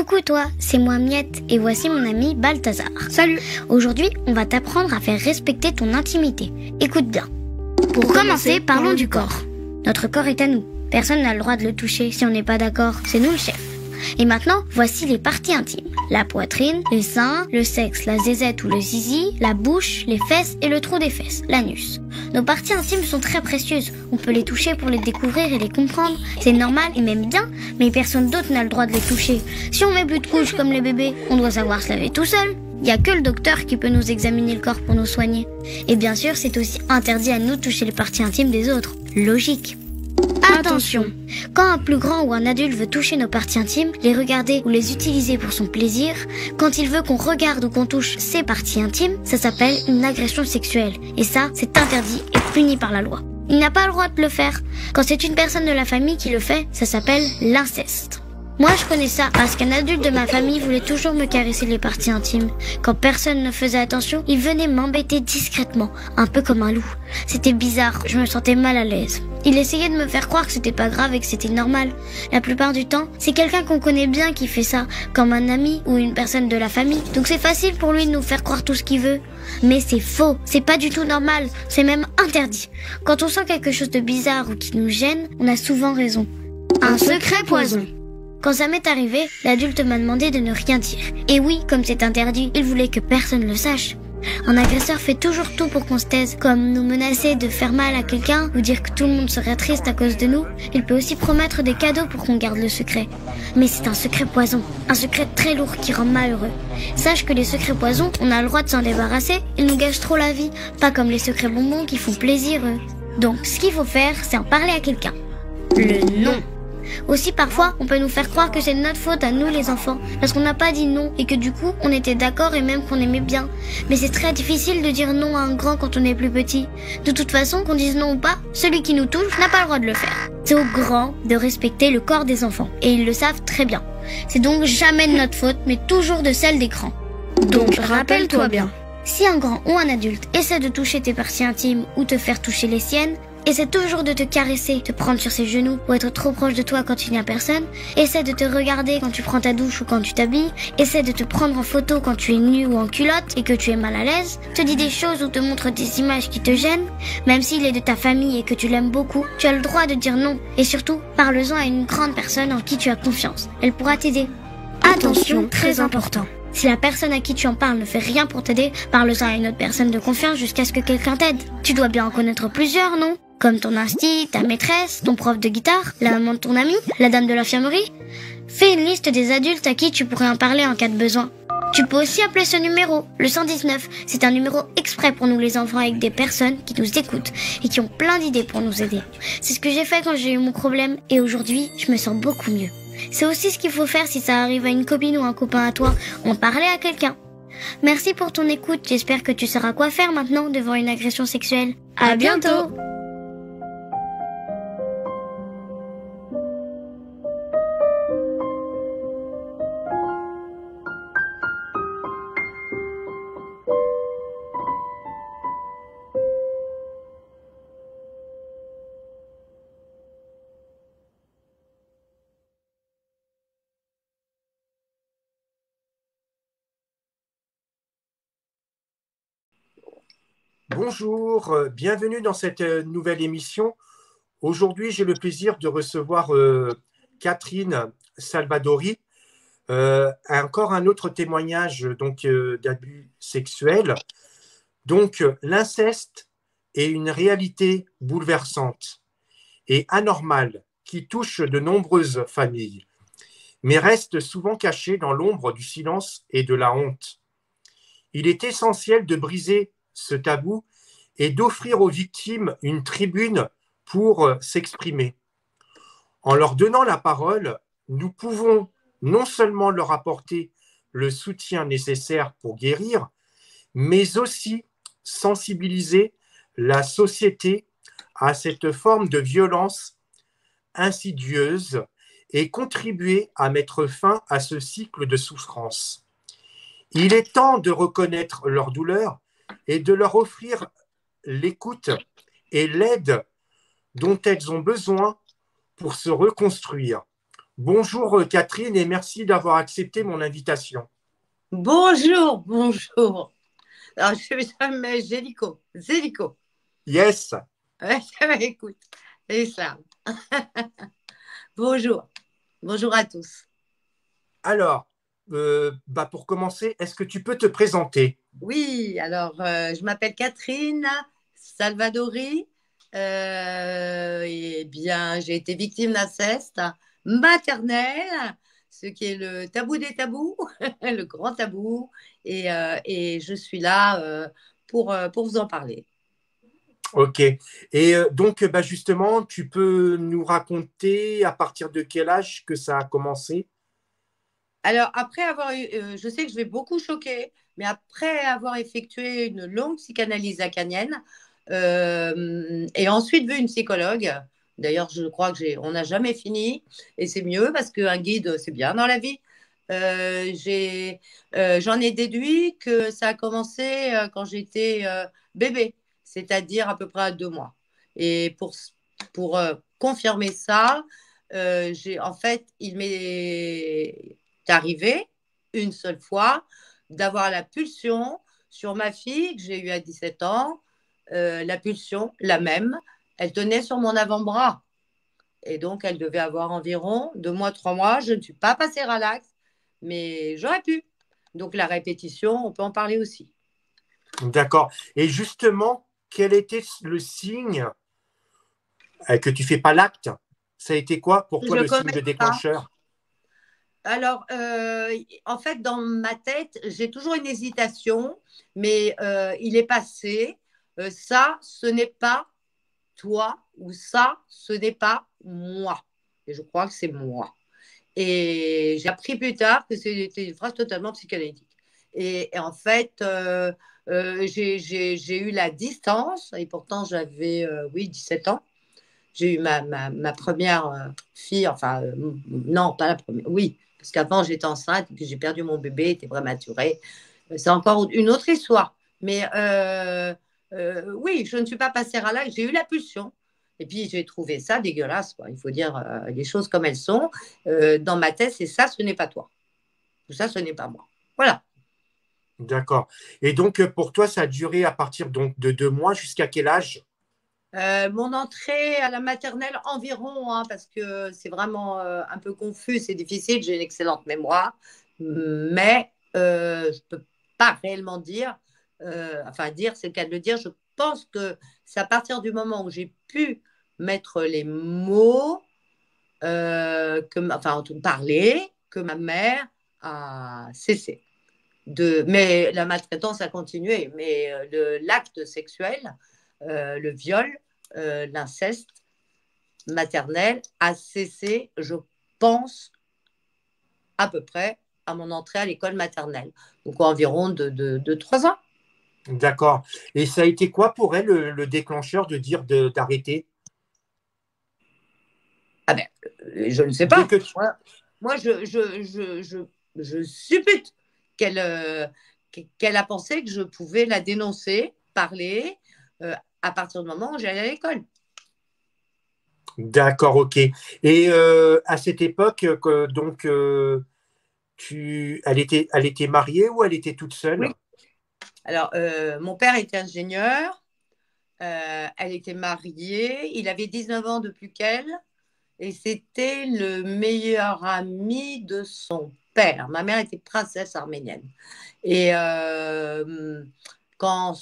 Coucou toi, c'est moi Miette et voici mon ami Balthazar. Salut. Aujourd'hui, on va t'apprendre à faire respecter ton intimité. Écoute bien. Pour commencer, parlons du corps. Notre corps est à nous. Personne n'a le droit de le toucher si on n'est pas d'accord. C'est nous le chef. Et maintenant, voici les parties intimes. La poitrine, les seins, le sexe, la zézette ou le zizi, la bouche, les fesses et le trou des fesses, l'anus. Nos parties intimes sont très précieuses. On peut les toucher pour les découvrir et les comprendre. C'est normal et même bien, mais personne d'autre n'a le droit de les toucher. Si on met plus de couches comme les bébés, on doit savoir se laver tout seul. Il n'y a que le docteur qui peut nous examiner le corps pour nous soigner. Et bien sûr, c'est aussi interdit à nous de toucher les parties intimes des autres. Logique. Attention, quand un plus grand ou un adulte veut toucher nos parties intimes, les regarder ou les utiliser pour son plaisir, quand il veut qu'on regarde ou qu'on touche ses parties intimes, ça s'appelle une agression sexuelle. Et ça, c'est interdit et puni par la loi. Il n'a pas le droit de le faire. Quand c'est une personne de la famille qui le fait, ça s'appelle l'inceste. Moi, je connais ça parce qu'un adulte de ma famille voulait toujours me caresser les parties intimes. Quand personne ne faisait attention, il venait m'embêter discrètement, un peu comme un loup. C'était bizarre, je me sentais mal à l'aise. Il essayait de me faire croire que c'était pas grave et que c'était normal. La plupart du temps, c'est quelqu'un qu'on connaît bien qui fait ça, comme un ami ou une personne de la famille. Donc c'est facile pour lui de nous faire croire tout ce qu'il veut. Mais c'est faux, c'est pas du tout normal, c'est même interdit. Quand on sent quelque chose de bizarre ou qui nous gêne, on a souvent raison. Un secret poison. Quand ça m'est arrivé, l'adulte m'a demandé de ne rien dire. Et oui, comme c'est interdit, il voulait que personne le sache. Un agresseur fait toujours tout pour qu'on se taise, comme nous menacer de faire mal à quelqu'un ou dire que tout le monde serait triste à cause de nous. Il peut aussi promettre des cadeaux pour qu'on garde le secret. Mais c'est un secret poison, un secret très lourd qui rend malheureux. Sache que les secrets poisons, on a le droit de s'en débarrasser, ils nous gâchent trop la vie, pas comme les secrets bonbons qui font plaisir eux. Donc ce qu'il faut faire, c'est en parler à quelqu'un. Le non. Aussi parfois, on peut nous faire croire que c'est de notre faute à nous les enfants, parce qu'on n'a pas dit non et que du coup, on était d'accord et même qu'on aimait bien. Mais c'est très difficile de dire non à un grand quand on est plus petit. De toute façon, qu'on dise non ou pas, celui qui nous touche n'a pas le droit de le faire. C'est aux grands de respecter le corps des enfants, et ils le savent très bien. C'est donc jamais de notre faute, mais toujours de celle des grands. Donc rappelle-toi bien. Si un grand ou un adulte essaie de toucher tes parties intimes ou te faire toucher les siennes, essaie toujours de te caresser, te prendre sur ses genoux ou être trop proche de toi quand il n'y a personne. Essaie de te regarder quand tu prends ta douche ou quand tu t'habilles. Essaie de te prendre en photo quand tu es nu ou en culotte et que tu es mal à l'aise. Te dit des choses ou te montre des images qui te gênent. Même s'il est de ta famille et que tu l'aimes beaucoup, tu as le droit de dire non. Et surtout, parle-en à une grande personne en qui tu as confiance. Elle pourra t'aider. Attention, très important. Si la personne à qui tu en parles ne fait rien pour t'aider, parle-en à une autre personne de confiance jusqu'à ce que quelqu'un t'aide. Tu dois bien en connaître plusieurs, non ? Comme ton insti, ta maîtresse, ton prof de guitare, la maman de ton ami, la dame de l'infirmerie. Fais une liste des adultes à qui tu pourrais en parler en cas de besoin. Tu peux aussi appeler ce numéro, le 119. C'est un numéro exprès pour nous les enfants avec des personnes qui nous écoutent et qui ont plein d'idées pour nous aider. C'est ce que j'ai fait quand j'ai eu mon problème et aujourd'hui, je me sens beaucoup mieux. C'est aussi ce qu'il faut faire si ça arrive à une copine ou un copain à toi, en parler à quelqu'un. Merci pour ton écoute, j'espère que tu sauras quoi faire maintenant devant une agression sexuelle. À bientôt. Bonjour, bienvenue dans cette nouvelle émission. Aujourd'hui, j'ai le plaisir de recevoir Catherine Salvadori. Encore un autre témoignage d'abus sexuels. Donc, l'inceste est une réalité bouleversante et anormale qui touche de nombreuses familles, mais reste souvent cachée dans l'ombre du silence et de la honte. Il est essentiel de briser ce tabou et d'offrir aux victimes une tribune pour s'exprimer. En leur donnant la parole, nous pouvons non seulement leur apporter le soutien nécessaire pour guérir, mais aussi sensibiliser la société à cette forme de violence insidieuse et contribuer à mettre fin à ce cycle de souffrance. Il est temps de reconnaître leur douleur et de leur offrir l'écoute et l'aide dont elles ont besoin pour se reconstruire. Bonjour Catherine et merci d'avoir accepté mon invitation. Bonjour, bonjour. Alors, je m'appelle Gélico. Zélico. Yes. Ouais, ça va, écoute. Et ça. Bonjour. Bonjour à tous. Alors, pour commencer, est-ce que tu peux te présenter? Oui, alors, je m'appelle Catherine Salvadori. Eh bien, j'ai été victime d'inceste maternel, ce qui est le tabou des tabous, le grand tabou. Et je suis là pour vous en parler. Ok. Et donc, justement, tu peux nous raconter à partir de quel âge que ça a commencé? Alors, après avoir eu, je sais que je vais beaucoup choquer, mais après avoir effectué une longue psychanalyse lacanienne et ensuite vu une psychologue, d'ailleurs, je crois que on n'a jamais fini, et c'est mieux parce qu'un guide, c'est bien dans la vie. J'en ai déduit que ça a commencé quand j'étais bébé, c'est-à-dire à peu près à 2 mois. Et pour confirmer ça, en fait, il m'est arrivé une seule fois d'avoir la pulsion sur ma fille que j'ai eue à 17 ans, la pulsion, la même, elle tenait sur mon avant-bras. Et donc, elle devait avoir environ 2 mois, 3 mois. Je ne suis pas passée relax, mais j'aurais pu. Donc, la répétition, on peut en parler aussi. D'accord. Et justement, quel était le signe que tu fais pas l'acte? Ça a été quoi pour toi Je le signe commence de pas. déclencheur? Alors, en fait, dans ma tête, j'ai toujours une hésitation, mais il est passé. Ça, ce n'est pas toi, ou ça, ce n'est pas moi. Et je crois que c'est moi. Et j'ai appris plus tard que c'était une phrase totalement psychanalytique. Et en fait, j'ai eu la distance, et pourtant j'avais, oui, 17 ans. J'ai eu ma première fille, enfin, non, pas la première, oui, parce qu'avant j'étais enceinte, et puis j'ai perdu mon bébé, était prématuré. C'est encore une autre histoire. Mais oui, je ne suis pas passée à l'acte, j'ai eu la pulsion. Et puis j'ai trouvé ça dégueulasse, quoi. Il faut dire les choses comme elles sont. Dans ma tête, c'est ça, ce n'est pas toi. Ça, ce n'est pas moi. Voilà. D'accord. Et donc, pour toi, ça a duré à partir donc, de 2 mois jusqu'à quel âge? Mon entrée à la maternelle environ, hein, parce que c'est vraiment un peu confus, c'est difficile, j'ai une excellente mémoire, mais je ne peux pas réellement dire, enfin dire, c'est le cas de le dire, je pense que c'est à partir du moment où j'ai pu mettre les mots, enfin parler, que ma mère a cessé. Mais la maltraitance a continué, mais l'acte sexuel, le viol, l'inceste maternel a cessé, je pense, à peu près à mon entrée à l'école maternelle, donc environ de 3 ans. D'accord. Et ça a été quoi pour elle le déclencheur de dire d'arrêter? Ah ben, je ne sais Dès pas. que tu... Moi je suppute qu'elle a pensé que je pouvais la dénoncer, parler, à partir du moment où j'allais à l'école. D'accord, ok. Et à cette époque, donc, elle était mariée ou elle était toute seule? Oui. Alors, mon père était ingénieur, elle était mariée, il avait 19 ans de plus qu'elle, et c'était le meilleur ami de son père. Ma mère était princesse arménienne. Et quand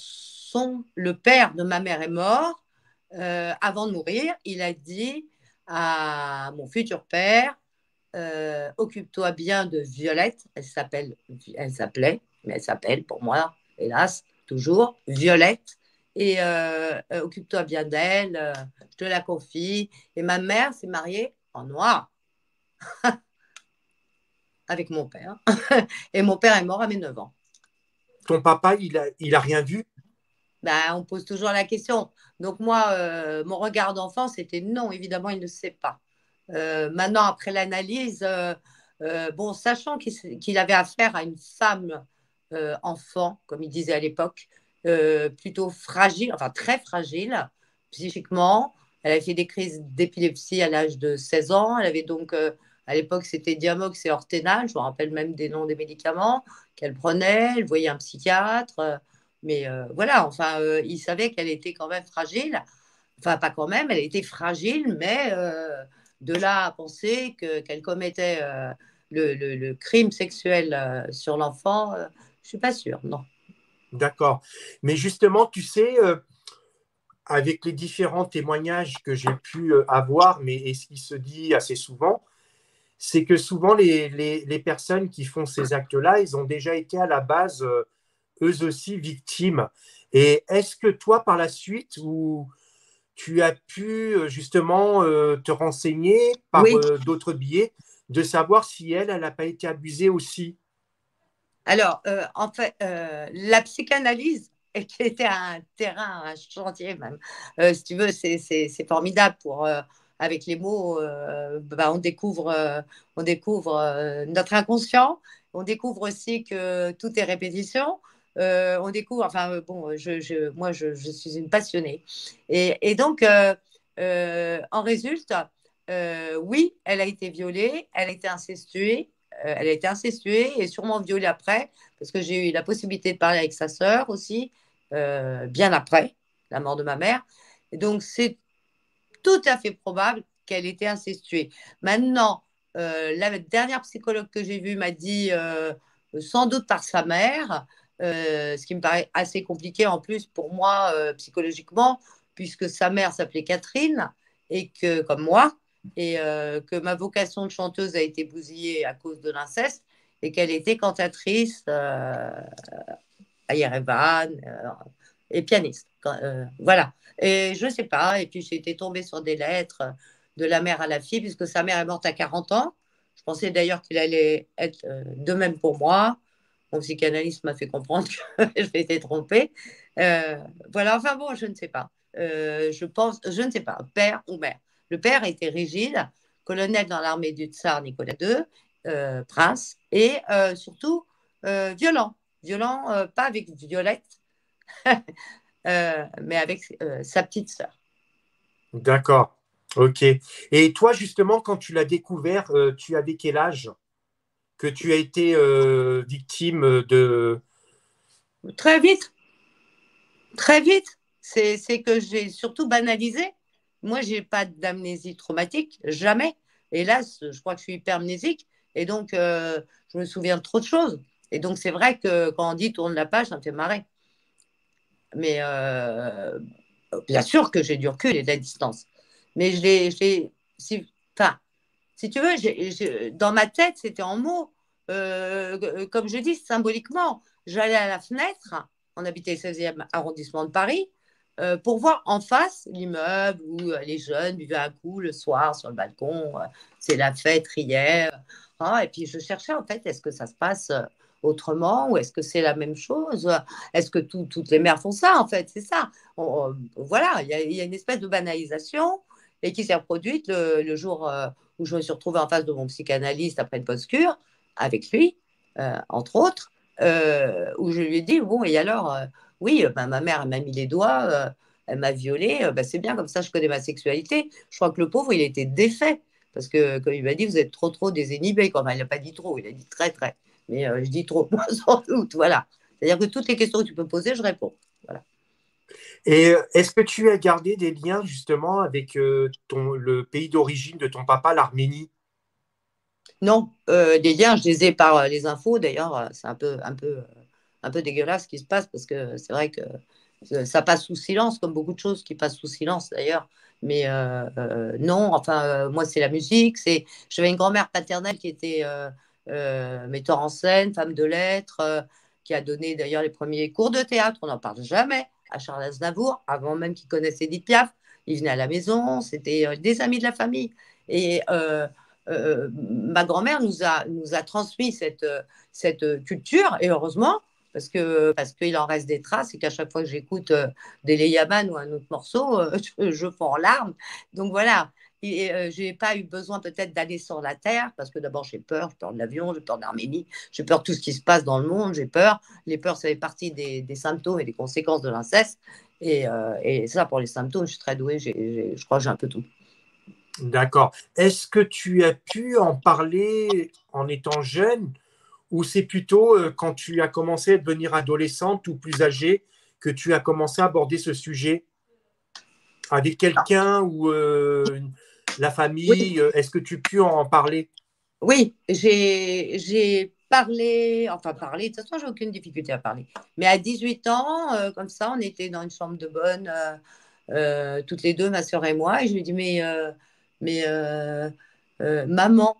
le père de ma mère est mort, avant de mourir, il a dit à mon futur père, occupe-toi bien de Violette, elle s'appelait, mais elle s'appelle pour moi, hélas, toujours Violette, et occupe-toi bien d'elle, je te la confie. Et ma mère s'est mariée en noir avec mon père, et mon père est mort à mes 9 ans. Ton papa, il a rien vu? Ben, on pose toujours la question. Donc moi, mon regard d'enfant, c'était non, évidemment, il ne sait pas. Maintenant, après l'analyse, bon, sachant qu'il avait affaire à une femme enfant, comme il disait à l'époque, plutôt fragile, enfin très fragile psychiquement. Elle avait fait des crises d'épilepsie à l'âge de 16 ans. Elle avait donc À l'époque, c'était Diamox et Orthénal. Je me rappelle même des noms des médicaments qu'elle prenait. Elle voyait un psychiatre. Mais voilà, enfin, il savait qu'elle était quand même fragile. Enfin, pas quand même, elle était fragile, mais de là à penser qu'elle commettait le crime sexuel sur l'enfant, je ne suis pas sûre, non. D'accord. Mais justement, tu sais, avec les différents témoignages que j'ai pu avoir, mais et ce qui se dit assez souvent, c'est que souvent les personnes qui font ces actes-là, ils ont déjà été à la base, eux aussi, victimes. Et est-ce que toi, par la suite, ou tu as pu justement te renseigner par Oui. d'autres biais, de savoir si elle n'a pas été abusée aussi? Alors, en fait, la psychanalyse, qui était un terrain, un chantier même, si tu veux, c'est formidable pour, avec les mots, on découvre notre inconscient, on découvre aussi que tout est répétition, on découvre, enfin, bon, moi, je suis une passionnée. Et donc, en résulte, oui, elle a été violée, elle a été incestuée et sûrement violée après, parce que j'ai eu la possibilité de parler avec sa sœur aussi, bien après la mort de ma mère. Et donc, c'est tout à fait probable qu'elle était incestuée. Maintenant, la dernière psychologue que j'ai vue m'a dit, sans doute par sa mère, ce qui me paraît assez compliqué en plus pour moi, psychologiquement, puisque sa mère s'appelait Catherine, et que, comme moi, et que ma vocation de chanteuse a été bousillée à cause de l'inceste, et qu'elle était cantatrice à Yerevan et pianiste. Voilà. Et je ne sais pas. Et puis j'ai été tombée sur des lettres de la mère à la fille, puisque sa mère est morte à 40 ans. Je pensais d'ailleurs qu'il allait être de même pour moi. Mon psychanalyste m'a fait comprendre que je m'étais trompée. Voilà, enfin bon, je ne sais pas. Je pense, je ne sais pas, père ou mère. Le père était rigide, colonel dans l'armée du tsar Nicolas II, prince, et surtout violent. Violent, pas avec Violette, mais avec sa petite sœur. D'accord. Ok. Et toi, justement, quand tu l'as découvert, tu avais quel âge que tu as été victime de... Très vite, très vite. C'est que j'ai surtout banalisé. Moi, j'ai pas d'amnésie traumatique, jamais. Hélas, je crois que je suis hypermnésique. Et donc, je me souviens de trop de choses. Et donc, c'est vrai que quand on dit tourne la page, ça me fait marrer. Mais bien sûr que j'ai du recul et de la distance. Mais enfin, si tu veux, dans ma tête, c'était en mots. Comme je dis, symboliquement, j'allais à la fenêtre, on habitait le 16e arrondissement de Paris, pour voir en face l'immeuble où les jeunes buvaient un coup le soir sur le balcon, c'est la fête, riait. Et puis je cherchais en fait, est-ce que ça se passe autrement ou est-ce que c'est la même chose? Est-ce que toutes les mères font ça en fait? C'est ça. Voilà, il y a une espèce de banalisation et qui s'est reproduite le jour où je me suis retrouvée en face de mon psychanalyste après une post-cure, avec lui, entre autres, où je lui ai dit, bon, et alors, oui, ma mère, elle m'a mis les doigts, elle m'a violée, c'est bien, comme ça, je connais ma sexualité. Je crois que le pauvre, il était défait, parce que, comme il m'a dit, vous êtes trop désinhibé, quand même. Il n'a pas dit trop, il a dit très, mais je dis trop, moi, sans doute, voilà. C'est-à-dire que toutes les questions que tu peux poser, je réponds. Voilà. Et est-ce que tu as gardé des liens justement avec le pays d'origine de ton papa, l'Arménie? Non, les liens, je les ai par les infos. D'ailleurs, c'est un peu dégueulasse ce qui se passe parce que c'est vrai que ça passe sous silence, comme beaucoup de choses qui passent sous silence d'ailleurs. Mais non, enfin, moi, c'est la musique. J'avais une grand-mère paternelle qui était metteur en scène, femme de lettres, qui a donné d'ailleurs les premiers cours de théâtre. On n'en parle jamais à Charles Aznavour, avant même qu'il connaisse Edith Piaf. Il venait à la maison, c'était des amis de la famille. Et ma grand-mère nous a transmis cette culture, et heureusement, parce qu'il en reste des traces, et qu'à chaque fois que j'écoute des Leyaman ou un autre morceau, je fonds en larmes. Donc voilà, je n'ai pas eu besoin peut-être d'aller sur la terre, parce que d'abord j'ai peur de l'avion, j'ai peur de l'Arménie, j'ai peur de tout ce qui se passe dans le monde, j'ai peur. Les peurs, ça fait partie des symptômes et des conséquences de l'inceste. Et ça, pour les symptômes, je suis très douée, je crois que j'ai un peu tout. D'accord. Est-ce que tu as pu en parler en étant jeune ou c'est plutôt quand tu as commencé à devenir adolescente ou plus âgée que tu as commencé à aborder ce sujet avec quelqu'un ou la Oui, famille? Est-ce que tu as pu en parler? oui, j'ai parlé, enfin parlé, de toute façon, j'ai aucune difficulté à parler. Mais à 18 ans, comme ça, on était dans une chambre de bonne, toutes les deux, ma soeur et moi, et je lui dis, mais maman,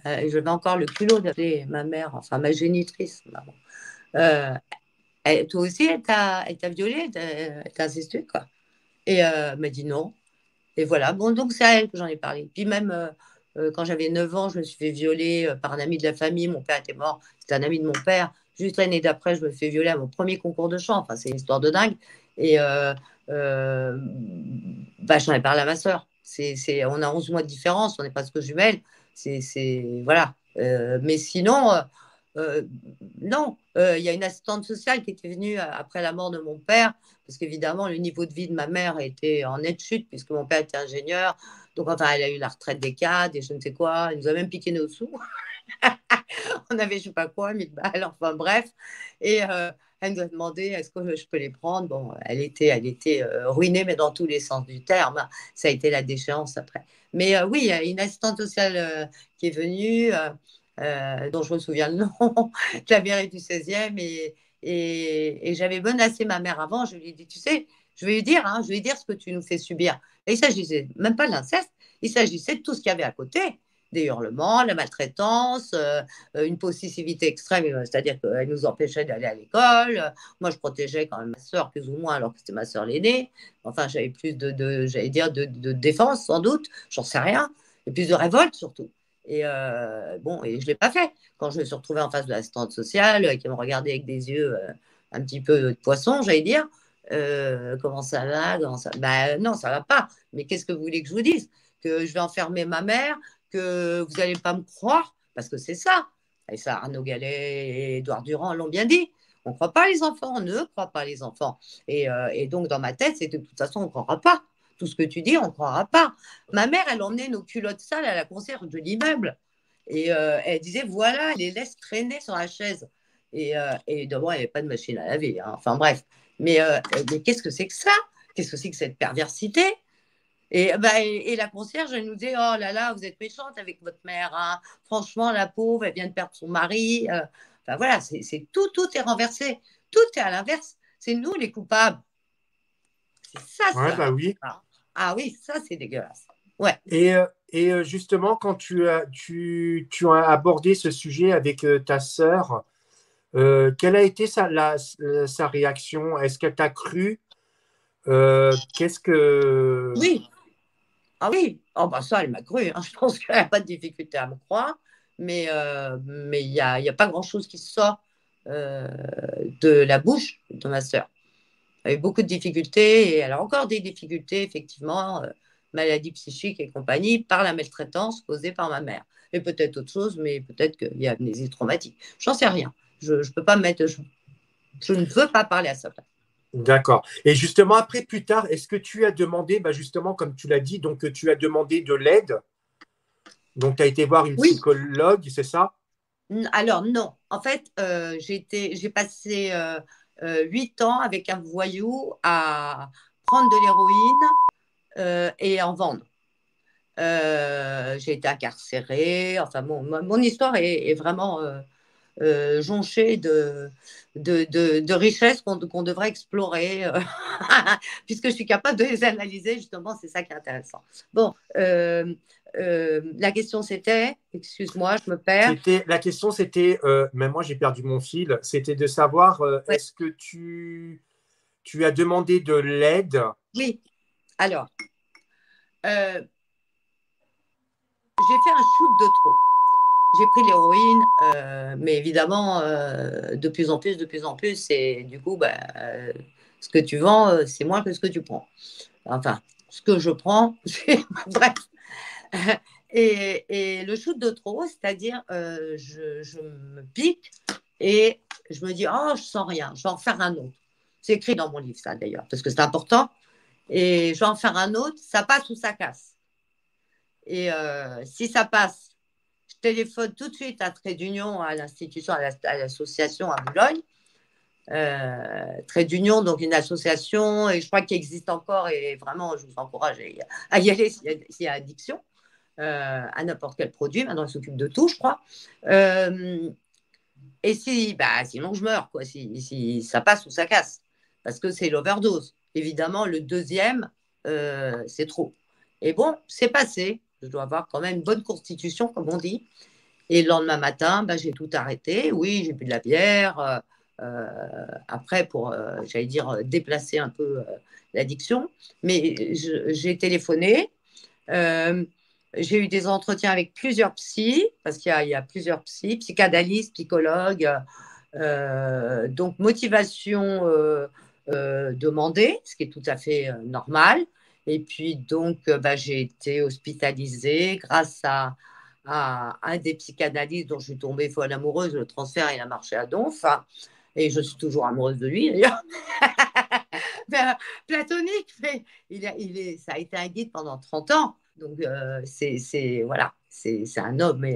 je vais encore le culot d'appeler ma mère, enfin ma génitrice, maman. Euh, Toi aussi, elle t'a violée, elle t'a insisté, quoi. Et elle m'a dit non. Et voilà, bon, donc c'est à elle que j'en ai parlé. Puis même quand j'avais 9 ans, je me suis fait violer par un ami de la famille. Mon père était mort, c'était un ami de mon père. Juste l'année d'après, je me fais violer à mon premier concours de chant. Enfin, c'est une histoire de dingue. Et bah, j'en ai parlé à ma sœur. On a 11 mois de différence, on est presque jumelles. Voilà. Mais sinon, euh, non. Il y a une assistante sociale qui était venue après la mort de mon père parce qu'évidemment, le niveau de vie de ma mère était en nette chute, puisque mon père était ingénieur. Donc, enfin, elle a eu la retraite des cadres et je ne sais quoi. Elle nous a même piqué nos sous. On avait, je ne sais pas quoi, 1 000 balles, enfin bref. Et elle nous a demandé est-ce que je peux les prendre. Bon, elle était ruinée, mais dans tous les sens du terme. Ça a été la déchéance après. Mais oui, il y a une assistante sociale qui est venue, dont je me souviens le nom, de la mairie du 16e. Et j'avais menacé ma mère avant. Je lui ai dit, tu sais, je vais lui dire, hein, je vais lui dire ce que tu nous fais subir. Et il s'agissait même pas de l'inceste, il s'agissait de tout ce qu'il y avait à côté, des hurlements, la maltraitance, une possessivité extrême, c'est-à-dire qu'elle nous empêchait d'aller à l'école. Moi, je protégeais quand même ma soeur, plus ou moins, alors que c'était ma soeur l'aînée. Enfin, j'avais plus j'allais dire, de défense, sans doute, j'en sais rien, et plus de révolte surtout. Et bon, et je ne l'ai pas fait. Quand je me suis retrouvée en face de l'assistante sociale, qui me regardait avec des yeux un petit peu de poisson, j'allais dire, comment ça va, bah, non, ça ne va pas. Mais qu'est-ce que vous voulez que je vous dise? Que je vais enfermer ma mère, que vous n'allez pas me croire, parce que c'est ça. Et ça, Arnaud Gallet et Édouard Durand l'ont bien dit. On ne croit pas les enfants, on ne croit pas les enfants. Et donc, dans ma tête, c'est que de toute façon, on ne croira pas. Tout ce que tu dis, on ne croira pas. Ma mère, elle emmenait nos culottes sales à la concierge de l'immeuble. Et elle disait, voilà, elle les laisse traîner sur la chaise. Et d'abord, il n'y avait pas de machine à laver. Hein. Enfin bref. Mais qu'est-ce que c'est que ça? Qu'est-ce que c'est que cette perversité? Et la concierge, elle nous dit, oh là là, vous êtes méchante avec votre mère. Hein. Franchement, la pauvre, elle vient de perdre son mari. Enfin voilà, tout est renversé. Tout est à l'inverse. C'est nous les coupables. Ouais, bah oui. Ah oui, ça, c'est dégueulasse. Ouais. Et justement, quand tu as abordé ce sujet avec ta sœur, quelle a été sa réaction? Est-ce qu'elle t'a cru? Qu'est-ce que... Oui. Ah oui. Oh, bah ça, elle m'a cru. Hein. Je pense qu'elle n'a pas de difficulté à me croire. Mais il n'y a pas grand-chose qui sort de la bouche de ma sœur. Elle a eu beaucoup de difficultés et elle a encore des difficultés, effectivement, maladie psychique et compagnie, par la maltraitance causée par ma mère. Et peut-être autre chose, mais peut-être qu'il y a amnésie traumatique. J'en sais rien. Je ne peux pas me mettre. Je ne veux pas parler à ça. D'accord. Et justement, après, plus tard, est-ce que tu as demandé, bah justement, comme tu l'as dit, donc tu as demandé de l'aide? Donc, tu as été voir une Oui. psychologue, c'est ça? Alors, non. En fait, j'ai passé 8 ans avec un voyou à prendre de l'héroïne et en vendre. J'ai été incarcérée. Enfin, mon histoire est vraiment jonchée de richesses qu'on devrait explorer, puisque je suis capable de les analyser, justement, c'est ça qui est intéressant. Bon, la question c'était, excuse-moi, je me perds. La question, c'était, même moi j'ai perdu mon fil, c'était de savoir, Ouais. est-ce que tu as demandé de l'aide? Oui, alors, j'ai fait un shoot de trop. J'ai pris l'héroïne, mais évidemment, de plus en plus, et du coup, bah, ce que tu vends, c'est moins que ce que tu prends. Enfin, ce que je prends, bref. Et le shoot de trop, c'est-à-dire, je me pique et je me dis, oh, je sens rien, je vais en faire un autre. C'est écrit dans mon livre, ça d'ailleurs, parce que c'est important. Et je vais en faire un autre, ça passe ou ça casse. Et si ça passe, je téléphone tout de suite à Trait d'Union, à l'institution, à l'association à Boulogne. Trait d'Union, donc une association, et je crois qu'il existe encore, et vraiment, je vous encourage à y aller s'il y a addiction à n'importe quel produit. Maintenant, ils s'occupent de tout, je crois. Et sinon, je meurs, quoi, si ça passe ou ça casse, parce que c'est l'overdose. Évidemment, le deuxième, c'est trop. Et bon, c'est passé. Je dois avoir quand même une bonne constitution, comme on dit. Et le lendemain matin, j'ai tout arrêté. Oui, j'ai bu de la bière. Après, pour, j'allais dire, déplacer un peu l'addiction. Mais j'ai téléphoné. J'ai eu des entretiens avec plusieurs psys, parce qu'il y a plusieurs psys, psychanalystes, psychologues. Donc, motivation demandée, ce qui est tout à fait normal. Et puis, donc, j'ai été hospitalisée grâce à un des psychanalystes dont je suis tombée folle amoureuse. Le transfert, il a marché à donf. Et je suis toujours amoureuse de lui, d'ailleurs. Platonique, mais ça a été un guide pendant 30 ans. Donc, voilà, c'est un homme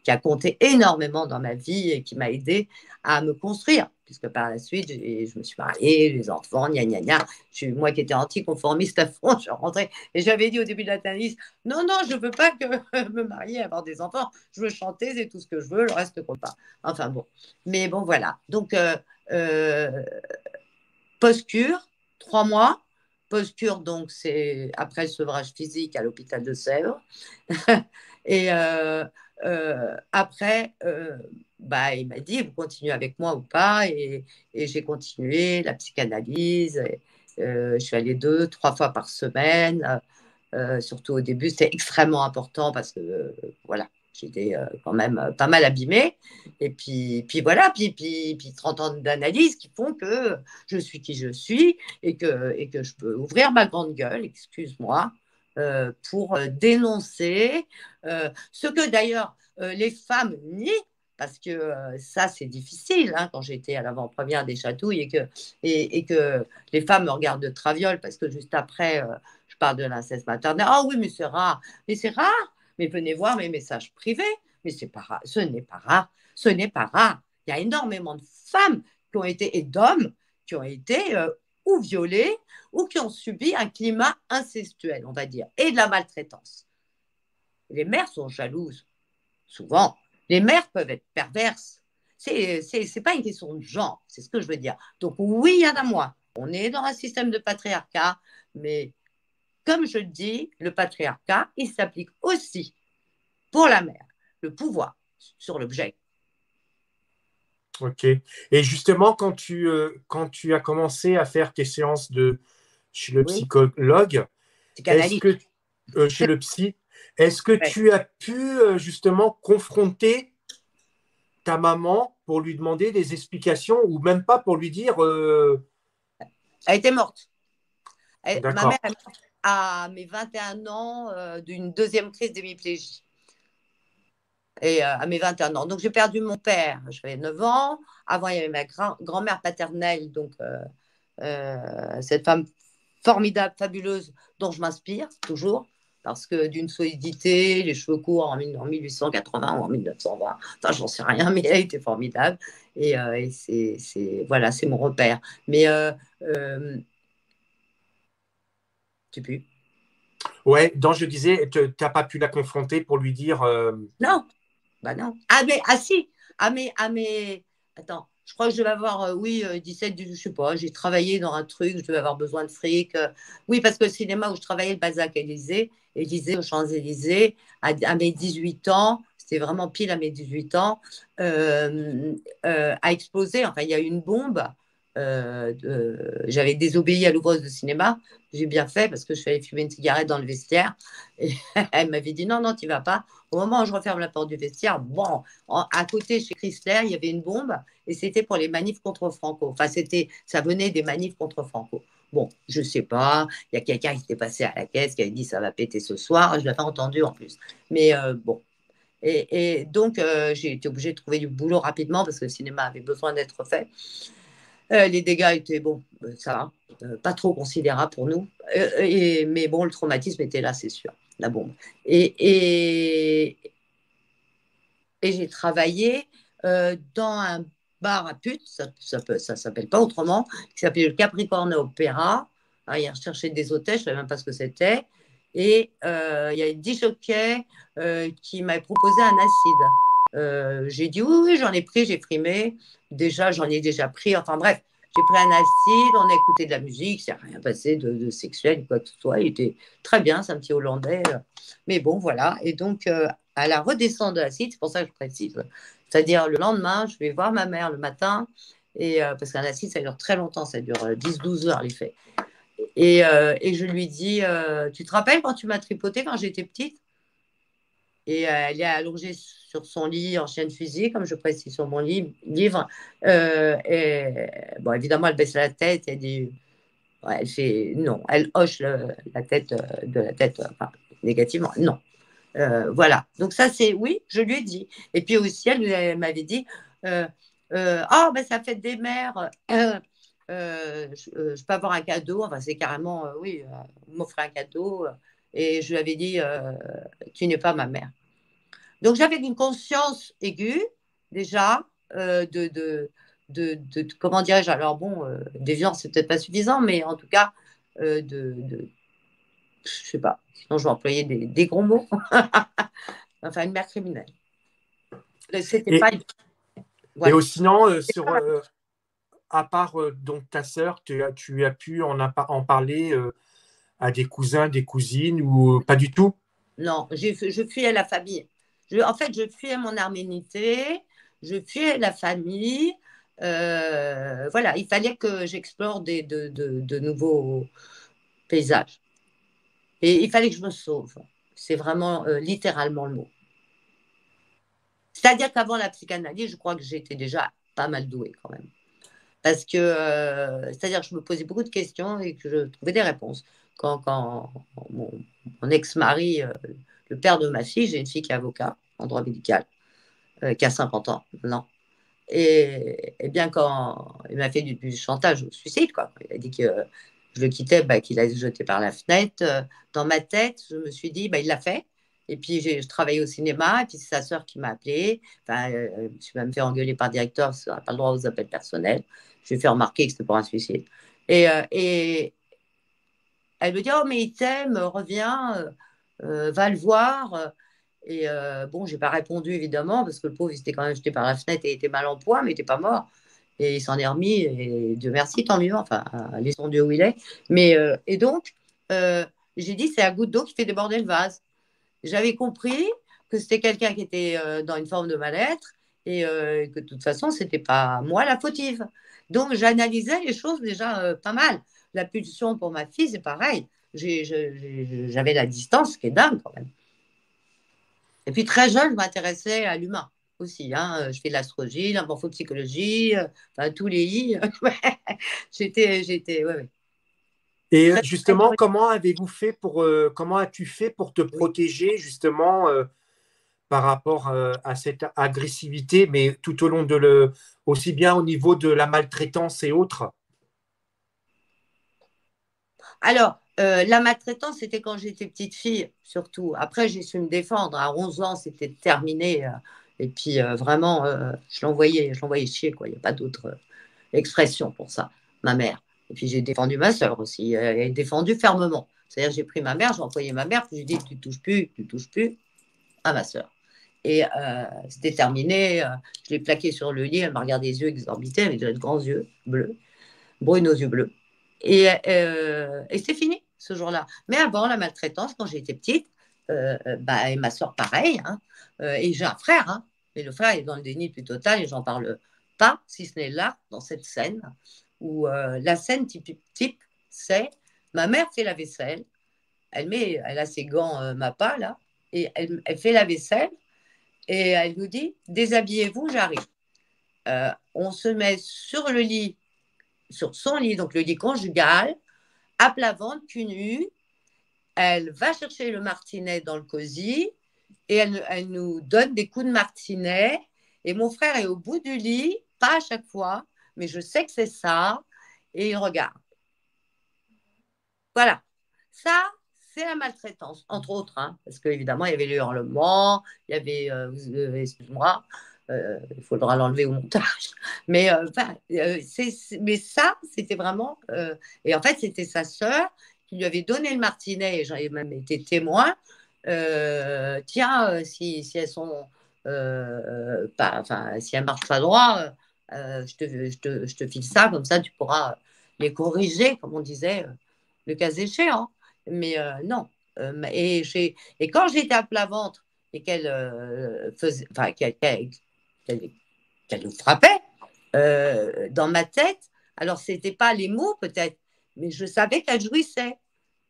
qui a compté énormément dans ma vie et qui m'a aidé à me construire. Puisque par la suite, je me suis mariée, les enfants, gna gna gna. Moi qui étais anticonformiste à fond, je suis rentrée et j'avais dit au début de la tennis, non, je ne veux pas me marier, avoir des enfants. Je veux chanter, c'est tout ce que je veux, le reste ne compte pas. Enfin bon. Mais bon, voilà. Donc, post-cure, 3 mois. Post-cure, donc, c'est après le sevrage physique à l'hôpital de Sèvres. Et après, il m'a dit, vous continuez avec moi ou pas? Et j'ai continué la psychanalyse. Je suis allée 2-3 fois par semaine. Surtout au début, c'était extrêmement important parce que, voilà, j'étais quand même pas mal abîmée. Et puis voilà, puis 30 ans d'analyse qui font que je suis qui je suis et que je peux ouvrir ma grande gueule, excuse-moi, pour dénoncer ce que d'ailleurs les femmes nient, parce que ça c'est difficile, hein, quand j'étais à l'avant-première des Chatouilles et que les femmes me regardent de traviole parce que juste après je parle de l'inceste maternel. Ah oui, mais c'est rare. Mais c'est rare. Mais venez voir mes messages privés. Mais c'est pas rare. Ce n'est pas rare. Ce n'est pas rare. Il y a énormément de femmes qui ont été, et d'hommes qui ont été ou violés ou qui ont subi un climat incestuel, on va dire, et de la maltraitance. Les mères sont jalouses, souvent. Les mères peuvent être perverses. C'est pas une question de genre, c'est ce que je veux dire. Donc oui, il y en a moins. On est dans un système de patriarcat, mais comme je le dis, le patriarcat, il s'applique aussi pour la mère, le pouvoir sur l'objet. Ok. Et justement, quand tu as commencé à faire tes séances chez le psychologue, est-ce que chez le psy, est-ce que tu as pu justement confronter ta maman pour lui demander des explications ou même pas pour lui dire Elle était morte. Ma mère est morte à mes 21 ans d'une deuxième crise d'hémiplégie. Et à mes 21 ans. Donc, j'ai perdu mon père, j'avais 9 ans. Avant, il y avait ma grand-mère paternelle, donc cette femme formidable, fabuleuse, dont je m'inspire toujours, parce que d'une solidité, les cheveux courts en 1880 ou en 1920, enfin, j'en sais rien, mais elle était formidable. Et voilà, c'est mon repère. Mais tu peux. Ouais, donc je disais, tu n'as pas pu la confronter pour lui dire. Non, non. Si. Attends, je crois que je devais avoir, 17, je sais pas, j'ai travaillé dans un truc, je devais avoir besoin de fric. Oui, parce que le cinéma où je travaillais, le Balzac Élysée aux Champs-Élysées, à mes 18 ans, c'était vraiment pile à mes 18 ans, a explosé. Enfin, il y a eu une bombe. J'avais désobéi à l'ouvreuse de cinéma. J'ai bien fait parce que je suis allée fumer une cigarette dans le vestiaire. Et elle m'avait dit non, tu vas pas. Au moment où je referme la porte du vestiaire, à côté chez Chrysler, il y avait une bombe et c'était pour les manifs contre Franco. Enfin, ça venait des manifs contre Franco. Bon, je sais pas. Il y a quelqu'un qui s'était passé à la caisse qui avait dit ça va péter ce soir. Je l'avais entendu en plus. Mais bon. Et donc, j'ai été obligée de trouver du boulot rapidement parce que le cinéma avait besoin d'être fait. Les dégâts étaient, ça va, pas trop considérables pour nous. Mais bon, le traumatisme était là, c'est sûr. la bombe. Et, et j'ai travaillé dans un bar à putes, ça s'appelle pas autrement, qui s'appelait le Capricorne Opéra. Alors, il recherchait des hôtels, je ne savais même pas ce que c'était. Et il y a 10 jockeys qui m'avaient proposé un acide. J'ai dit oui, oui, j'en ai pris, j'ai frimé. Déjà, j'en ai déjà pris. Enfin bref, j'ai pris un acide, on a écouté de la musique, ça n'a rien passé de sexuel, quoi que ce soit. Il était très bien, c'est un petit Hollandais. Mais bon, voilà. Et donc, à la redescente de l'acide, c'est pour ça que je précise. C'est-à-dire, le lendemain, je vais voir ma mère le matin, et, parce qu'un acide, ça dure très longtemps, ça dure 10-12 heures l'effet. Et je lui dis, tu te rappelles quand tu m'as tripoté quand j'étais petite? Et elle est allongée sur son lit en chienne fusil, comme je précise sur mon livre. Et bon, évidemment, elle baisse la tête et dit, ouais, elle fait non, elle hoche la tête de la tête, enfin, négativement, non. Voilà. Donc ça, c'est oui, je lui ai dit. Et puis aussi, elle m'avait dit, oh, ben ça fait des mères. Je peux avoir un cadeau. Enfin, c'est carrément, oui, vous m'offrez un cadeau. Et je lui avais dit, tu n'es pas ma mère. Donc j'avais une conscience aiguë, déjà, comment dirais-je, alors bon, déviance, c'est peut-être pas suffisant, mais en tout cas, je sais pas, sinon je vais employer des gros mots. Enfin, une mère criminelle. C'était pas. Voilà. Et sinon, à part donc ta sœur, tu as pu en parler à des cousins, des cousines ou pas du tout? Non, je fuyais la famille. En fait, je fuyais mon arménité, je fuyais la famille. Voilà, il fallait que j'explore de nouveaux paysages. Et il fallait que je me sauve. C'est vraiment littéralement le mot. C'est-à-dire qu'avant la psychanalyse, je crois que j'étais déjà pas mal douée quand même. Parce que, c'est-à-dire que je me posais beaucoup de questions et que je trouvais des réponses. Quand mon ex-mari, le père de ma fille, j'ai une fille qui est avocat en droit médical, qui a 50 ans maintenant. Et bien quand il m'a fait du chantage au suicide, quoi. Il a dit que je le quittais, bah, qu'il allait se jeter par la fenêtre. Dans ma tête, je me suis dit, bah, il l'a fait. Et puis, je travaillais au cinéma, et puis c'est sa sœur qui m'a appelé. Enfin, je me suis même fait engueuler par le directeur, parce qu'on n'a pas le droit aux appels personnels. Je lui ai fait remarquer que c'était pour un suicide. Et elle me dit, oh, mais il t'aime, reviens, va le voir. Et bon, j'ai pas répondu évidemment, parce que le pauvre, il s'était quand même jeté par la fenêtre et il était mal en point, mais il n'était pas mort. Et il s'en est remis, et Dieu merci, tant mieux, enfin, laissons Dieu où il est. Mais, et donc, j'ai dit, c'est la goutte d'eau qui fait déborder le vase. J'avais compris que c'était quelqu'un qui était dans une forme de mal-être et que de toute façon, c'était pas moi la fautive. Donc, j'analysais les choses déjà pas mal. La pulsion pour ma fille, c'est pareil. J'avais la distance qui est dingue quand même. Et puis, très jeune, je m'intéressais à l'humain aussi. Hein. Je fais de l'astrologie, la morphopsychologie, enfin, tous les I. J'étais, ouais. Et justement, comment as-tu fait pour te protéger justement par rapport à cette agressivité, mais tout au long aussi bien au niveau de la maltraitance et autres? Alors, la maltraitance, c'était quand j'étais petite fille, surtout. Après, j'ai su me défendre. À 11 ans, c'était terminé. Et puis, vraiment, je l'envoyais chier, quoi. Il n'y a pas d'autre expression pour ça, ma mère. Et puis, j'ai défendu ma sœur aussi. Et défendu fermement. C'est-à-dire, j'ai pris ma mère, j'ai envoyé ma mère, puis j'ai dit, tu touches plus à ma sœur. Et c'était terminé. Je l'ai plaquée sur le lit. Elle m'a regardé les yeux exorbités, avec de grands yeux bleus, brunes aux yeux bleus. Et c'est fini ce jour-là. Mais avant, la maltraitance, quand j'étais petite, bah, et ma soeur, pareil. Hein, et j'ai un frère, hein, mais le frère est dans le déni plus total et j'en parle pas, si ce n'est là, dans cette scène, où la scène type c'est ma mère fait la vaisselle, elle a ses gants MAPA, là, et elle fait la vaisselle et elle nous dit, déshabillez-vous, j'arrive. On se met sur le lit, sur son lit, donc le lit conjugal, à plat ventre, cul nu. Elle va chercher le martinet dans le cosy et elle nous donne des coups de martinet. Et mon frère est au bout du lit, pas à chaque fois, mais je sais que c'est ça, et il regarde. Voilà. Ça, c'est la maltraitance, entre autres, hein, parce qu'évidemment, il y avait les hurlements, il y avait, excuse-moi, il faudra l'enlever au montage, mais, mais ça, c'était vraiment, et en fait, c'était sa sœur qui lui avait donné le martinet, et j'en ai même été témoin, tiens, si elles sont, pas, enfin, si elles marchent pas droit, je te file ça, comme ça, tu pourras les corriger, comme on disait, le cas échéant. Mais non. Et quand j'étais à plat ventre et qu'elle faisait, enfin, qu'elle nous frappait dans ma tête, alors c'était pas les mots peut-être, mais je savais qu'elle jouissait.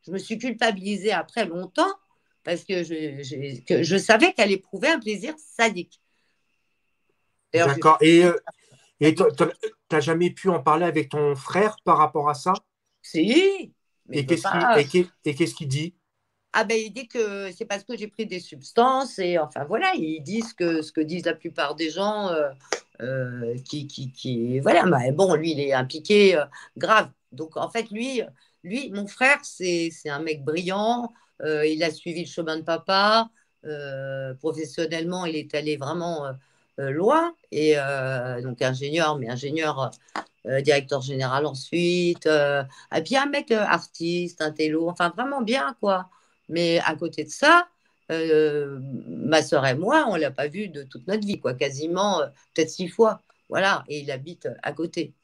Je me suis culpabilisée après longtemps parce que je savais qu'elle éprouvait un plaisir sadique. D'accord. Et tu n'as jamais pu en parler avec ton frère par rapport à ça? Si, mais Et qu'est-ce qu'il dit? Ah ben, il dit que c'est parce que j'ai pris des substances et enfin voilà, ils disent ce que disent la plupart des gens voilà, mais bon, lui il est impliqué grave. Donc en fait lui mon frère c'est un mec brillant, il a suivi le chemin de papa, professionnellement il est allé vraiment loin et donc ingénieur, mais ingénieur directeur général ensuite, et puis un mec artiste, un télo, enfin vraiment bien quoi. Mais à côté de ça, ma soeur et moi, on ne l'a pas vu de toute notre vie, quoi, quasiment peut-être 6 fois. Voilà, et il habite à côté.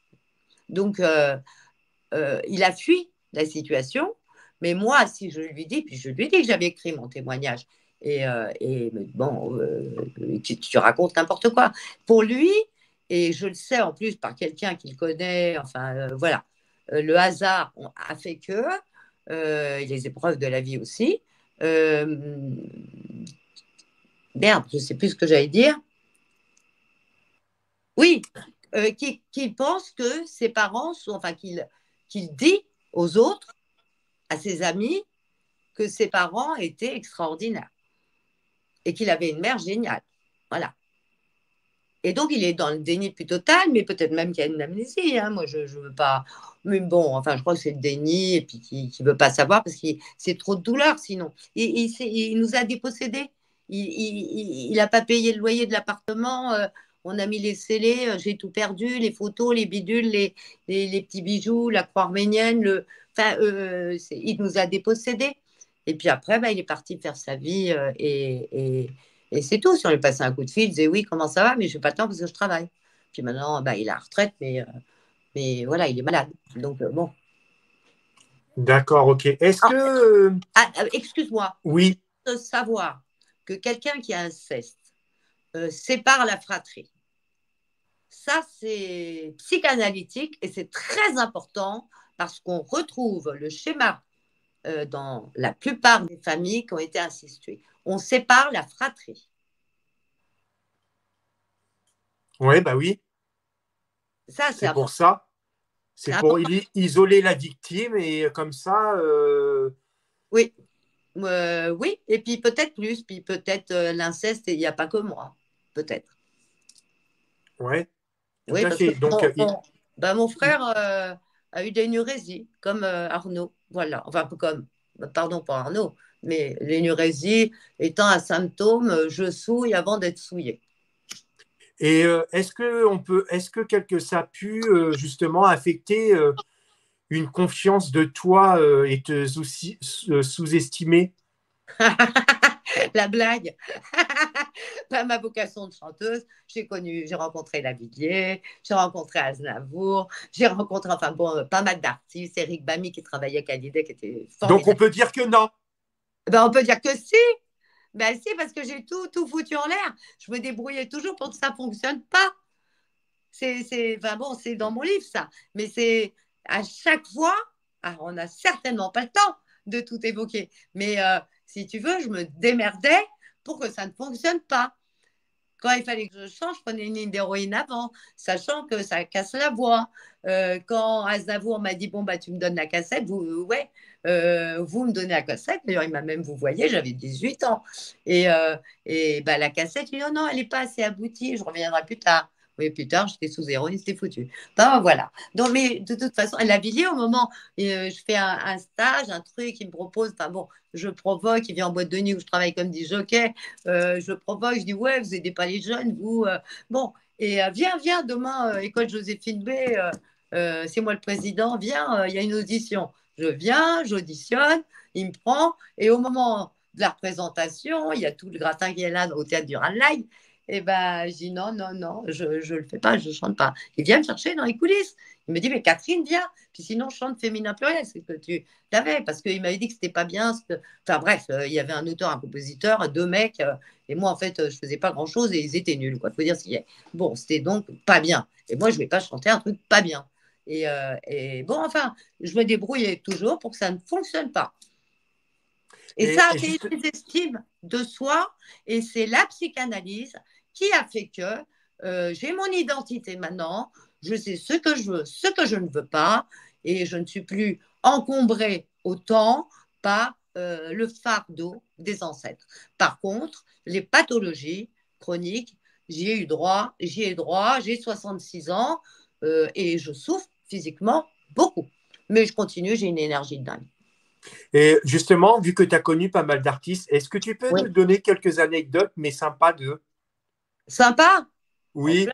Donc, il a fui la situation. Mais moi, si je lui dis, puis je lui dis que j'avais écrit mon témoignage, et bon, tu racontes n'importe quoi. Pour lui, et je le sais en plus par quelqu'un qu'il connaît, enfin voilà, le hasard a fait que, et les épreuves de la vie aussi, merde, je ne sais plus ce que j'allais dire. Oui, qu'il pense que ses parents sont, enfin qu'il dit aux autres, à ses amis, que ses parents étaient extraordinaires et qu'il avait une mère géniale. Voilà. Et donc, il est dans le déni plus total, mais peut-être même qu'il y a une amnésie. Hein. Moi, je ne veux pas. Mais bon, enfin, je crois que c'est le déni et puis qu'il ne veut pas savoir parce que c'est trop de douleur sinon. Il nous a dépossédés. Il n'a pas payé le loyer de l'appartement. On a mis les scellés. J'ai tout perdu les photos, les bidules, les petits bijoux, la croix arménienne. Enfin, il nous a dépossédés. Et puis après, bah, il est parti faire sa vie et c'est tout. Si on lui passait un coup de fil, il disait oui, comment ça va, mais je n'ai pas le temps parce que je travaille. Puis maintenant, bah, il est à la retraite, mais voilà, il est malade. Donc, bon. D'accord, ok. Est-ce que. Excuse-moi. Oui. De savoir que quelqu'un qui a inceste sépare la fratrie, ça, c'est psychanalytique et c'est très important parce qu'on retrouve le schéma dans la plupart des familles qui ont été incestuées. On sépare la fratrie. Oui, bah oui. Ça, c'est pour ça. C'est pour isoler la victime et comme ça. Oui. Oui, et puis peut-être plus, puis peut-être l'inceste, il n'y a pas que moi, peut-être. Ouais, tout oui, à fait. Donc, mon frère a eu des énurésies, comme Arnaud, voilà. Enfin, comme, pardon pour Arnaud, mais l'énurésie étant un symptôme, je souille avant d'être souillé. Et est-ce que ça a pu justement affecter une confiance de toi et te sous-estimer? La blague. Ma vocation de chanteuse, j'ai rencontré Lavilliers, j'ai rencontré Aznavour, j'ai rencontré, enfin bon, pas mal d'artistes, Eric Bamy qui travaillait avec Hallyday, qui était formidable. Donc on peut dire que non. Ben, on peut dire que si. Ben si, parce que j'ai tout foutu en l'air. Je me débrouillais toujours pour que ça ne fonctionne pas. Enfin bon, c'est dans mon livre, ça. Mais c'est à chaque fois, alors on n'a certainement pas le temps de tout évoquer. Mais si tu veux, je me démerdais pour que ça ne fonctionne pas. Quand il fallait que je chante, je prenais une ligne d'héroïne avant, sachant que ça casse la voix. Quand Aznavour m'a dit, bon, bah, tu me donnes la cassette, vous me donnez la cassette. D'ailleurs, il m'a même, vous voyez, j'avais 18 ans. Et bah, la cassette, il dit, oh non, elle n'est pas assez aboutie, je reviendrai plus tard. Mais plus tard, j'étais sous héroïne, c'était foutu. Ben, voilà. Donc, mais de toute façon, elle a Villiers au moment, je fais un stage, un truc, il me propose, enfin bon, je provoque, il vient en boîte de nuit où je travaille comme dit jockey, je provoque, je dis, ouais, vous aidez pas les jeunes, vous. Bon, et viens, demain, école Joséphine B, c'est moi le président, viens, il y a une audition. Je viens, j'auditionne, il me prend, et au moment de la représentation, il y a tout le gratin qui est là au théâtre du Ranelagh. Et ben, je dis non, je le fais pas, je chante pas. Il vient me chercher dans les coulisses. Il me dit, mais Catherine, viens. Puis sinon, je chante féminin pluriel, c'est que tu l'avais, parce qu'il m'avait dit que c'était pas bien. Enfin bref, il y avait un auteur, un compositeur, deux mecs, et moi, en fait, je faisais pas grand-chose et ils étaient nuls, quoi. Faut dire ce qu'il y a. Bon, c'était donc pas bien. Et moi, je vais pas chanter un truc pas bien. Et bon, enfin, je me débrouillais toujours pour que ça ne fonctionne pas. Et ça a créé des estimes de soi, et c'est la psychanalyse qui a fait que j'ai mon identité maintenant, je sais ce que je veux, ce que je ne veux pas, et je ne suis plus encombrée autant par le fardeau des ancêtres. Par contre, les pathologies chroniques, j'y ai droit, j'ai 66 ans et je souffre physiquement beaucoup. Mais je continue, j'ai une énergie de dingue. Et justement, vu que tu as connu pas mal d'artistes, est-ce que tu peux Oui. nous donner quelques anecdotes, mais sympas d'eux? Sympa? Oui.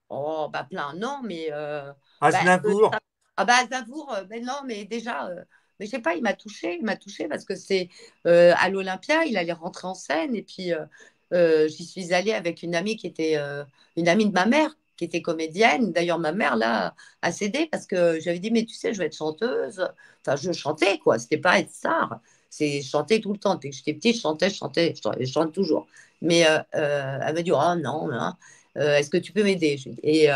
Oh, bah plein, non, mais. Aznavour. Aznavour, ben non, mais déjà, mais je sais pas, il m'a touché parce que c'est à l'Olympia, il allait rentrer en scène, et puis j'y suis allée avec une amie qui était une amie de ma mère, qui était comédienne. D'ailleurs, ma mère, là, a cédé parce que j'avais dit, mais tu sais, je vais être chanteuse. Enfin, je chantais, quoi, c'était pas être star. C'est chanter tout le temps. Dès que j'étais petite, je chante toujours. Mais elle m'a dit, oh non, non. Est-ce que tu peux m'aider? Et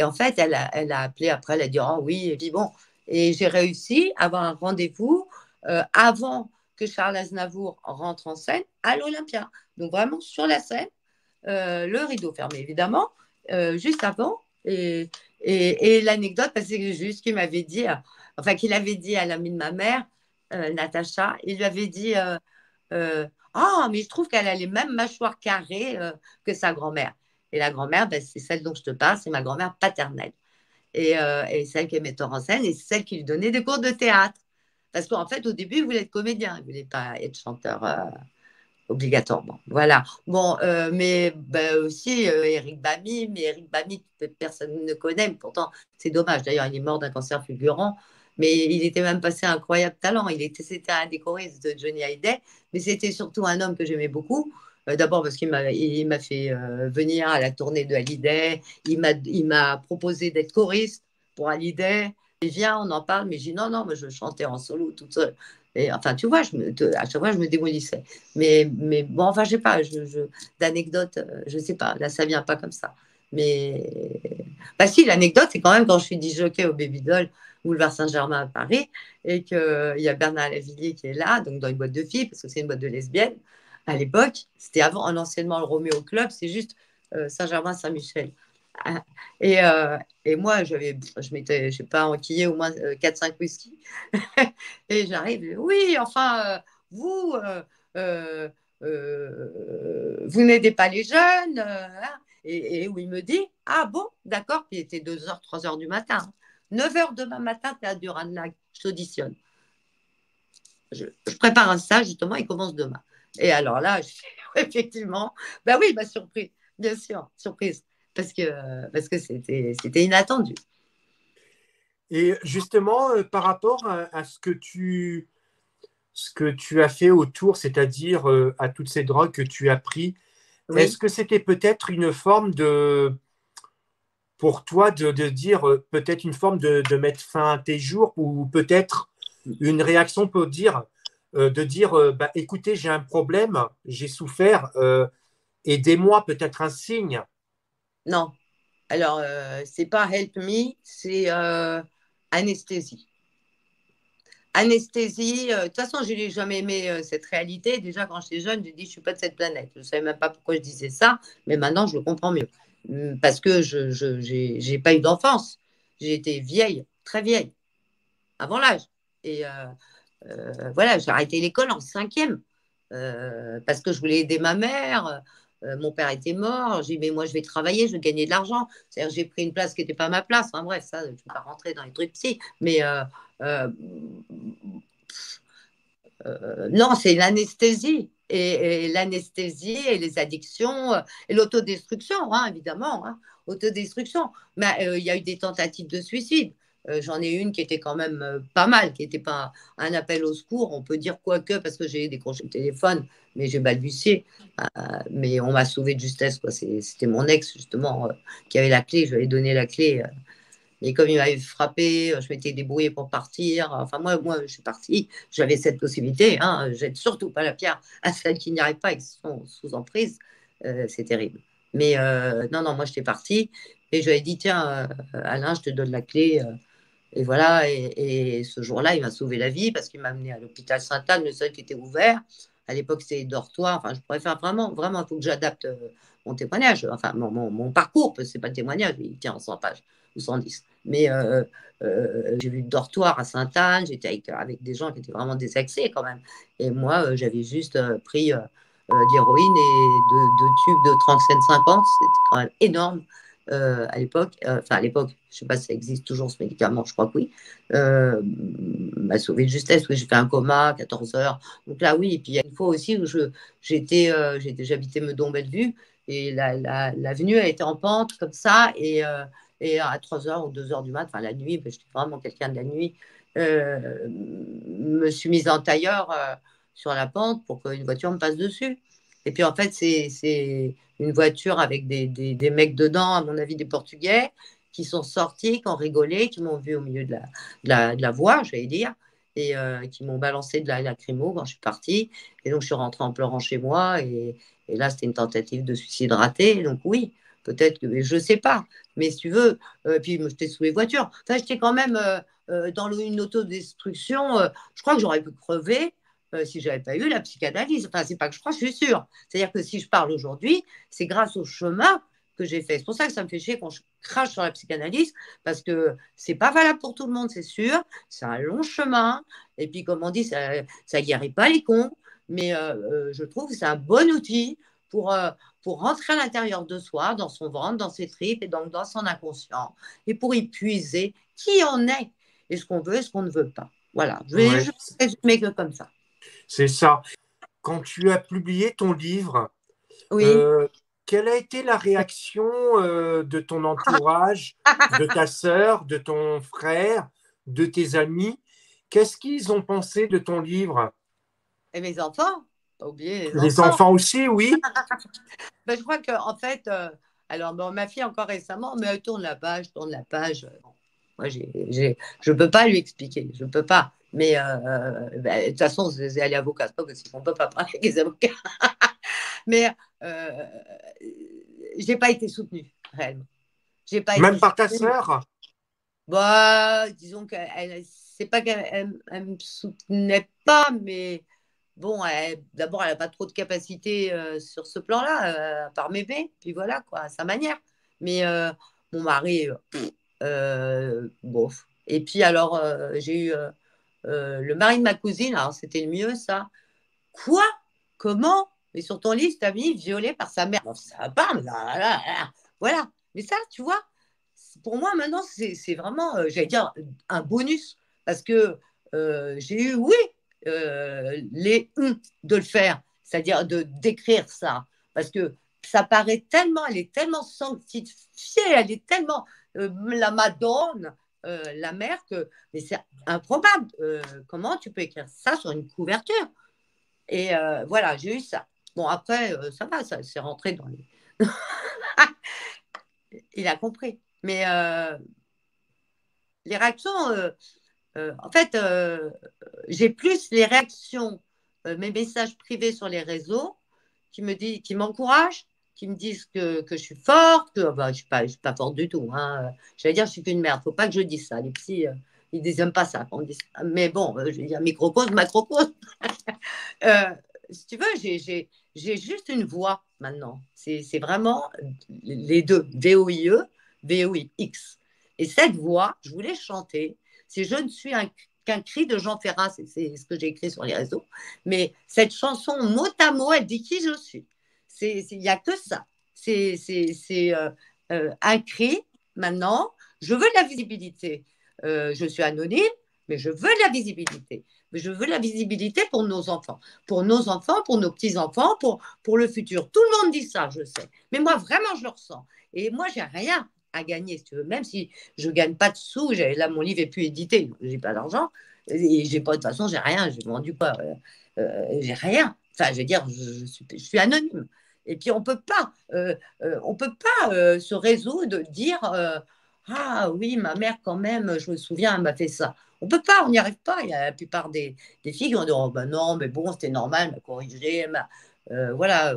en fait, elle a appelé après, elle a dit, oh oui, et puis bon. Et j'ai réussi à avoir un rendez-vous avant que Charles Aznavour rentre en scène à l'Olympia. Donc vraiment sur la scène, le rideau fermé évidemment, juste avant. Et l'anecdote, c'est juste qu'il m'avait dit, enfin qu'il avait dit à l'amie de ma mère, Natacha, il lui avait dit, ah, mais je trouve qu'elle a les mêmes mâchoires carrées que sa grand-mère. Et la grand-mère, ben, c'est celle dont je te parle, c'est ma grand-mère paternelle. Et celle qui est metteur en scène, et c'est celle qui lui donnait des cours de théâtre. Parce qu'en fait, au début, il voulait être comédien, il ne voulait pas être chanteur obligatoirement. Voilà. Bon, mais ben, aussi Eric Bamy, mais Eric Bamy, personne ne connaît, mais pourtant, c'est dommage. D'ailleurs, il est mort d'un cancer fulgurant, mais il était même passé un incroyable talent. C'était un des choristes de Johnny Hallyday, mais c'était surtout un homme que j'aimais beaucoup. D'abord parce qu'il m'a fait venir à la tournée de Hallyday. Il m'a proposé d'être choriste pour Hallyday. Et viens, on en parle, mais je dis non, mais je chantais en solo toute seule. Et, enfin, tu vois, à chaque fois, je me démolissais. Mais bon, enfin, je sais pas, d'anecdotes, je sais pas, là, ça vient pas comme ça. Mais, bah si, l'anecdote, c'est quand même quand je suis disjockey au Babydoll, boulevard Saint-Germain à Paris, et qu'il y a Bernard Lavillier qui est là, donc dans une boîte de filles, parce que c'est une boîte de lesbiennes. À l'époque, c'était avant, anciennement le Roméo Club, c'est juste Saint-Germain-Saint-Michel. Et, et moi, je m'étais, je sais pas, enquillé au moins 4-5 whisky. Et j'arrive, oui, enfin, vous, vous n'aidez pas les jeunes. Hein. Et où il me dit, ah bon, d'accord, puis il était 2h, 3h du matin. 9h demain matin, tu es à Duranlag, je t'auditionne. Je prépare un stage, justement, il commence demain. Et alors là, effectivement, ben oui, surprise, bien sûr, surprise, parce que c'était inattendu. Et justement, par rapport à ce que tu as fait autour, c'est-à-dire à toutes ces drogues que tu as pris, Oui. est-ce que c'était peut-être une forme pour toi de dire, peut-être une forme de mettre fin à tes jours, ou peut-être une réaction pour dire, bah, écoutez, j'ai un problème, j'ai souffert, aidez-moi, peut-être un signe? Non. Alors, c'est pas help me, c'est anesthésie. Anesthésie, de toute façon, je n'ai jamais aimé cette réalité. Déjà, quand j'étais jeune, j'ai dit, je ne suis pas de cette planète. Je ne savais même pas pourquoi je disais ça, mais maintenant, je le comprends mieux. Parce que je n'ai pas eu d'enfance. J'ai été vieille, très vieille, avant l'âge. Et voilà, j'ai arrêté l'école en 5e parce que je voulais aider ma mère. mon père était mort. J'ai dit, mais moi, je vais travailler, je vais gagner de l'argent. C'est-à-dire, j'ai pris une place qui n'était pas ma place. Enfin, bref, ça, je ne vais pas rentrer dans les trucs psy. Mais non, c'est l'anesthésie. Et l'anesthésie et les addictions et l'autodestruction, hein, évidemment. Hein, autodestruction. Mais il y a eu des tentatives de suicide. J'en ai une qui était quand même pas mal, qui n'était pas un appel au secours. On peut dire quoi que, parce que j'ai décroché le téléphone, mais j'ai balbutié. Mais on m'a sauvé de justesse. C'était mon ex, justement, qui avait la clé. Je lui avais donné la clé. Et comme il m'avait frappé, je m'étais débrouillée pour partir. Enfin, moi je suis partie. J'avais cette possibilité. Hein. Je jette surtout pas la pierre à celles qui n'y arrivent pas et qui sont sous emprise. C'est terrible. Mais non, moi, j'étais partie. Et je lui ai dit, tiens, Alain, je te donne la clé. Et voilà. Et ce jour-là, il m'a sauvé la vie parce qu'il m'a amené à l'hôpital Sainte-Anne, le seul qui était ouvert. À l'époque, c'était dortoir. Enfin, je préfère vraiment, il faut que j'adapte mon témoignage. Enfin, mon parcours, parce que ce n'est pas le témoignage. Il tient en 100 pages ou 110. Mais j'ai vu le dortoir à Sainte-Anne, j'étais avec des gens qui étaient vraiment désaxés quand même. Et moi, j'avais juste pris de l'héroïne et deux tubes de Tranxène 50, c'était quand même énorme à l'époque. Enfin, à l'époque, je ne sais pas si ça existe toujours ce médicament, je crois que oui. M'a sauvé de justesse, oui, j'ai fait un coma à 14 heures. Donc là, oui. Et puis il y a une fois aussi où j'habitais Meudon-Bellevue et l'avenue a été en pente comme ça. Et à 3h ou 2h du mat', enfin la nuit, j'étais vraiment quelqu'un de la nuit, me suis mise en tailleur sur la pente pour qu'une voiture me passe dessus. Et puis en fait, c'est une voiture avec des mecs dedans, à mon avis des Portugais, qui sont sortis, qui ont rigolé, qui m'ont vu au milieu de la voie, j'allais dire, et qui m'ont balancé de la lacrymo quand je suis partie. Et donc je suis rentrée en pleurant chez moi. Et là, c'était une tentative de suicide ratée. Donc oui, peut-être que je ne sais pas. Mais si tu veux, puis j'étais sous les voitures. Enfin, j'étais quand même dans une autodestruction. Je crois que j'aurais pu crever si je n'avais pas eu la psychanalyse. Enfin, c'est pas que je crois, je suis sûre. C'est-à-dire que si je parle aujourd'hui, c'est grâce au chemin que j'ai fait. C'est pour ça que ça me fait chier quand je crache sur la psychanalyse, parce que c'est pas valable pour tout le monde, c'est sûr. C'est un long chemin. Et puis, comme on dit, ça guérit pas les cons. Mais je trouve que c'est un bon outil pour rentrer à l'intérieur de soi, dans son ventre, dans ses tripes et donc dans son inconscient, et pour y puiser qui on est et ce qu'on veut et ce qu'on ne veut pas. Voilà, je vais résumer que comme ça. C'est ça. Quand tu as publié ton livre, oui. Quelle a été la réaction de ton entourage, de ta sœur, de ton frère, de tes amis? Qu'est-ce qu'ils ont pensé de ton livre? Et mes enfants? Pas oublier les enfants aussi, oui. Ben, je crois qu'en fait, alors bon, ma fille encore récemment, mais elle tourne la page. Moi, je ne peux pas lui expliquer, je ne peux pas. Mais de toute façon, elle est avocate, c'est pas possible, on ne peut pas parler avec les avocats. Mais je n'ai pas été soutenue, réellement. Même par ta sœur? Bah, disons que c'est pas qu'elle ne me soutenait pas, mais bon, d'abord, elle n'a pas trop de capacité sur ce plan-là, à part m'aimer, puis voilà, quoi, à sa manière. Mais mon mari, bof. Et puis alors, j'ai eu le mari de ma cousine, alors c'était le mieux, ça. Quoi? Comment? Mais sur ton livre, t'as mis violé par sa mère. Bon, ça va pas, mais voilà. Mais ça, tu vois, pour moi, maintenant, c'est vraiment, j'allais dire, un bonus. Parce que j'ai eu, oui, de le faire, c'est-à-dire de d'écrire ça. Parce que ça paraît tellement, elle est tellement sanctifiée, elle est tellement la Madone, la mère, mais c'est improbable. Comment tu peux écrire ça sur une couverture? Et voilà, j'ai eu ça. Bon, après, ça va, ça c'est rentré dans les... Il a compris. Mais les réactions, en fait, j'ai plus les réactions, mes messages privés sur les réseaux qui m'encouragent, qui me disent que je suis forte, que bah, je ne suis pas forte du tout. Hein. J'allais dire, je suis qu'une merde. Il ne faut pas que je dise ça. Les psys, ils ne aiment pas ça. On dit ça. Mais bon, je vais dire microcosme, macrocosme. Si tu veux, j'ai juste une voix maintenant. C'est vraiment les deux, V-O-I-E, V-O-I-X. Et cette voix, je voulais chanter. Si je ne suis qu'un cri de Jean Ferrat, c'est ce que j'ai écrit sur les réseaux. Mais cette chanson, mot à mot, elle dit qui je suis. Il n'y a que ça. C'est un cri maintenant. Je veux de la visibilité. Je suis anonyme, mais je veux de la visibilité. Mais je veux de la visibilité pour nos enfants. Pour nos enfants, pour nos petits-enfants, pour le futur. Tout le monde dit ça, je sais. Mais moi, vraiment, je le ressens. Et moi, j'ai rien à gagner, si tu veux. Même si je ne gagne pas de sous, là, mon livre n'est plus édité, je n'ai pas d'argent. Et j'ai pas, de toute façon, j'ai rien. J'ai vendu quoi j'ai rien. Enfin, je veux dire, je suis anonyme. Et puis, on peut pas se résoudre de dire ah oui, ma mère, quand même, je me souviens, elle m'a fait ça. On peut pas, on n'y arrive pas. Il y a la plupart des filles qui vont dire oh, ben non, mais bon, c'était normal, elle m'a corrigé. Voilà.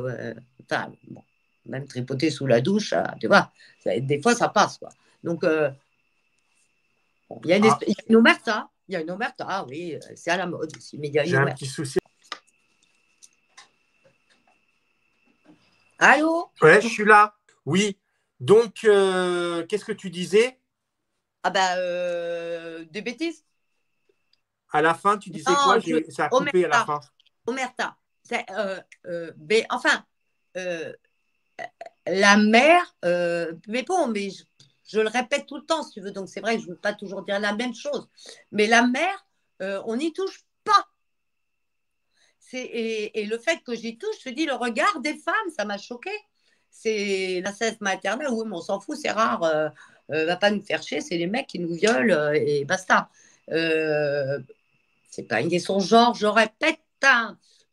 Enfin, bon, même tripoter sous la douche, tu vois, des fois, ça passe. Quoi. Donc, bon, il y a une omerta. Il y a une omerta, oui, c'est à la mode aussi. Mais il y a une J'ai un omerta. petit souci. Allô? Ouais, je suis là. Oui. Donc, qu'est-ce que tu disais? Ah ben, des bêtises. À la fin, tu disais Non, quoi? Ça a coupé à la fin. omerta. Enfin, la mère, mais bon, mais je le répète tout le temps, si tu veux, donc c'est vrai que je ne veux pas toujours dire la même chose. Mais la mère, on n'y touche pas. Et le fait que j'y touche, je te dis, le regard des femmes, ça m'a choqué. C'est l'inceste maternel, oui, mais on s'en fout, c'est rare. Va pas nous faire chier, c'est les mecs qui nous violent et basta. C'est pas une question de genre, je répète,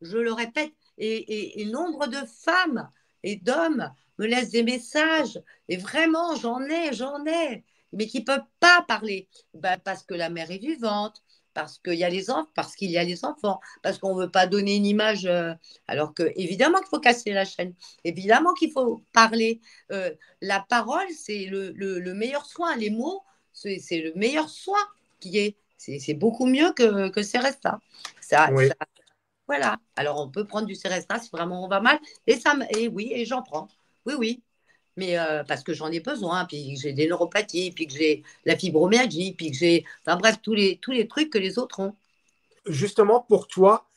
je le répète. Et nombre de femmes et d'hommes me laissent des messages. Et vraiment, j'en ai, mais qui ne peuvent pas parler. Ben, parce que la mère est vivante, parce qu'il y a les enfants, parce qu'on ne veut pas donner une image. Alors que, évidemment qu'il faut casser la chaîne, évidemment qu'il faut parler. La parole, c'est le meilleur soin. Les mots, c'est le meilleur soin qui est. C'est beaucoup mieux que Céresta. Oui. Voilà. Alors, on peut prendre du Céresta si vraiment on va mal. Et oui, et j'en prends. Oui, oui. Mais parce que j'en ai besoin, puis que j'ai des neuropathies, puis que j'ai la fibromyalgie, puis que j'ai. Enfin bref, tous les trucs que les autres ont. Justement, pour toi,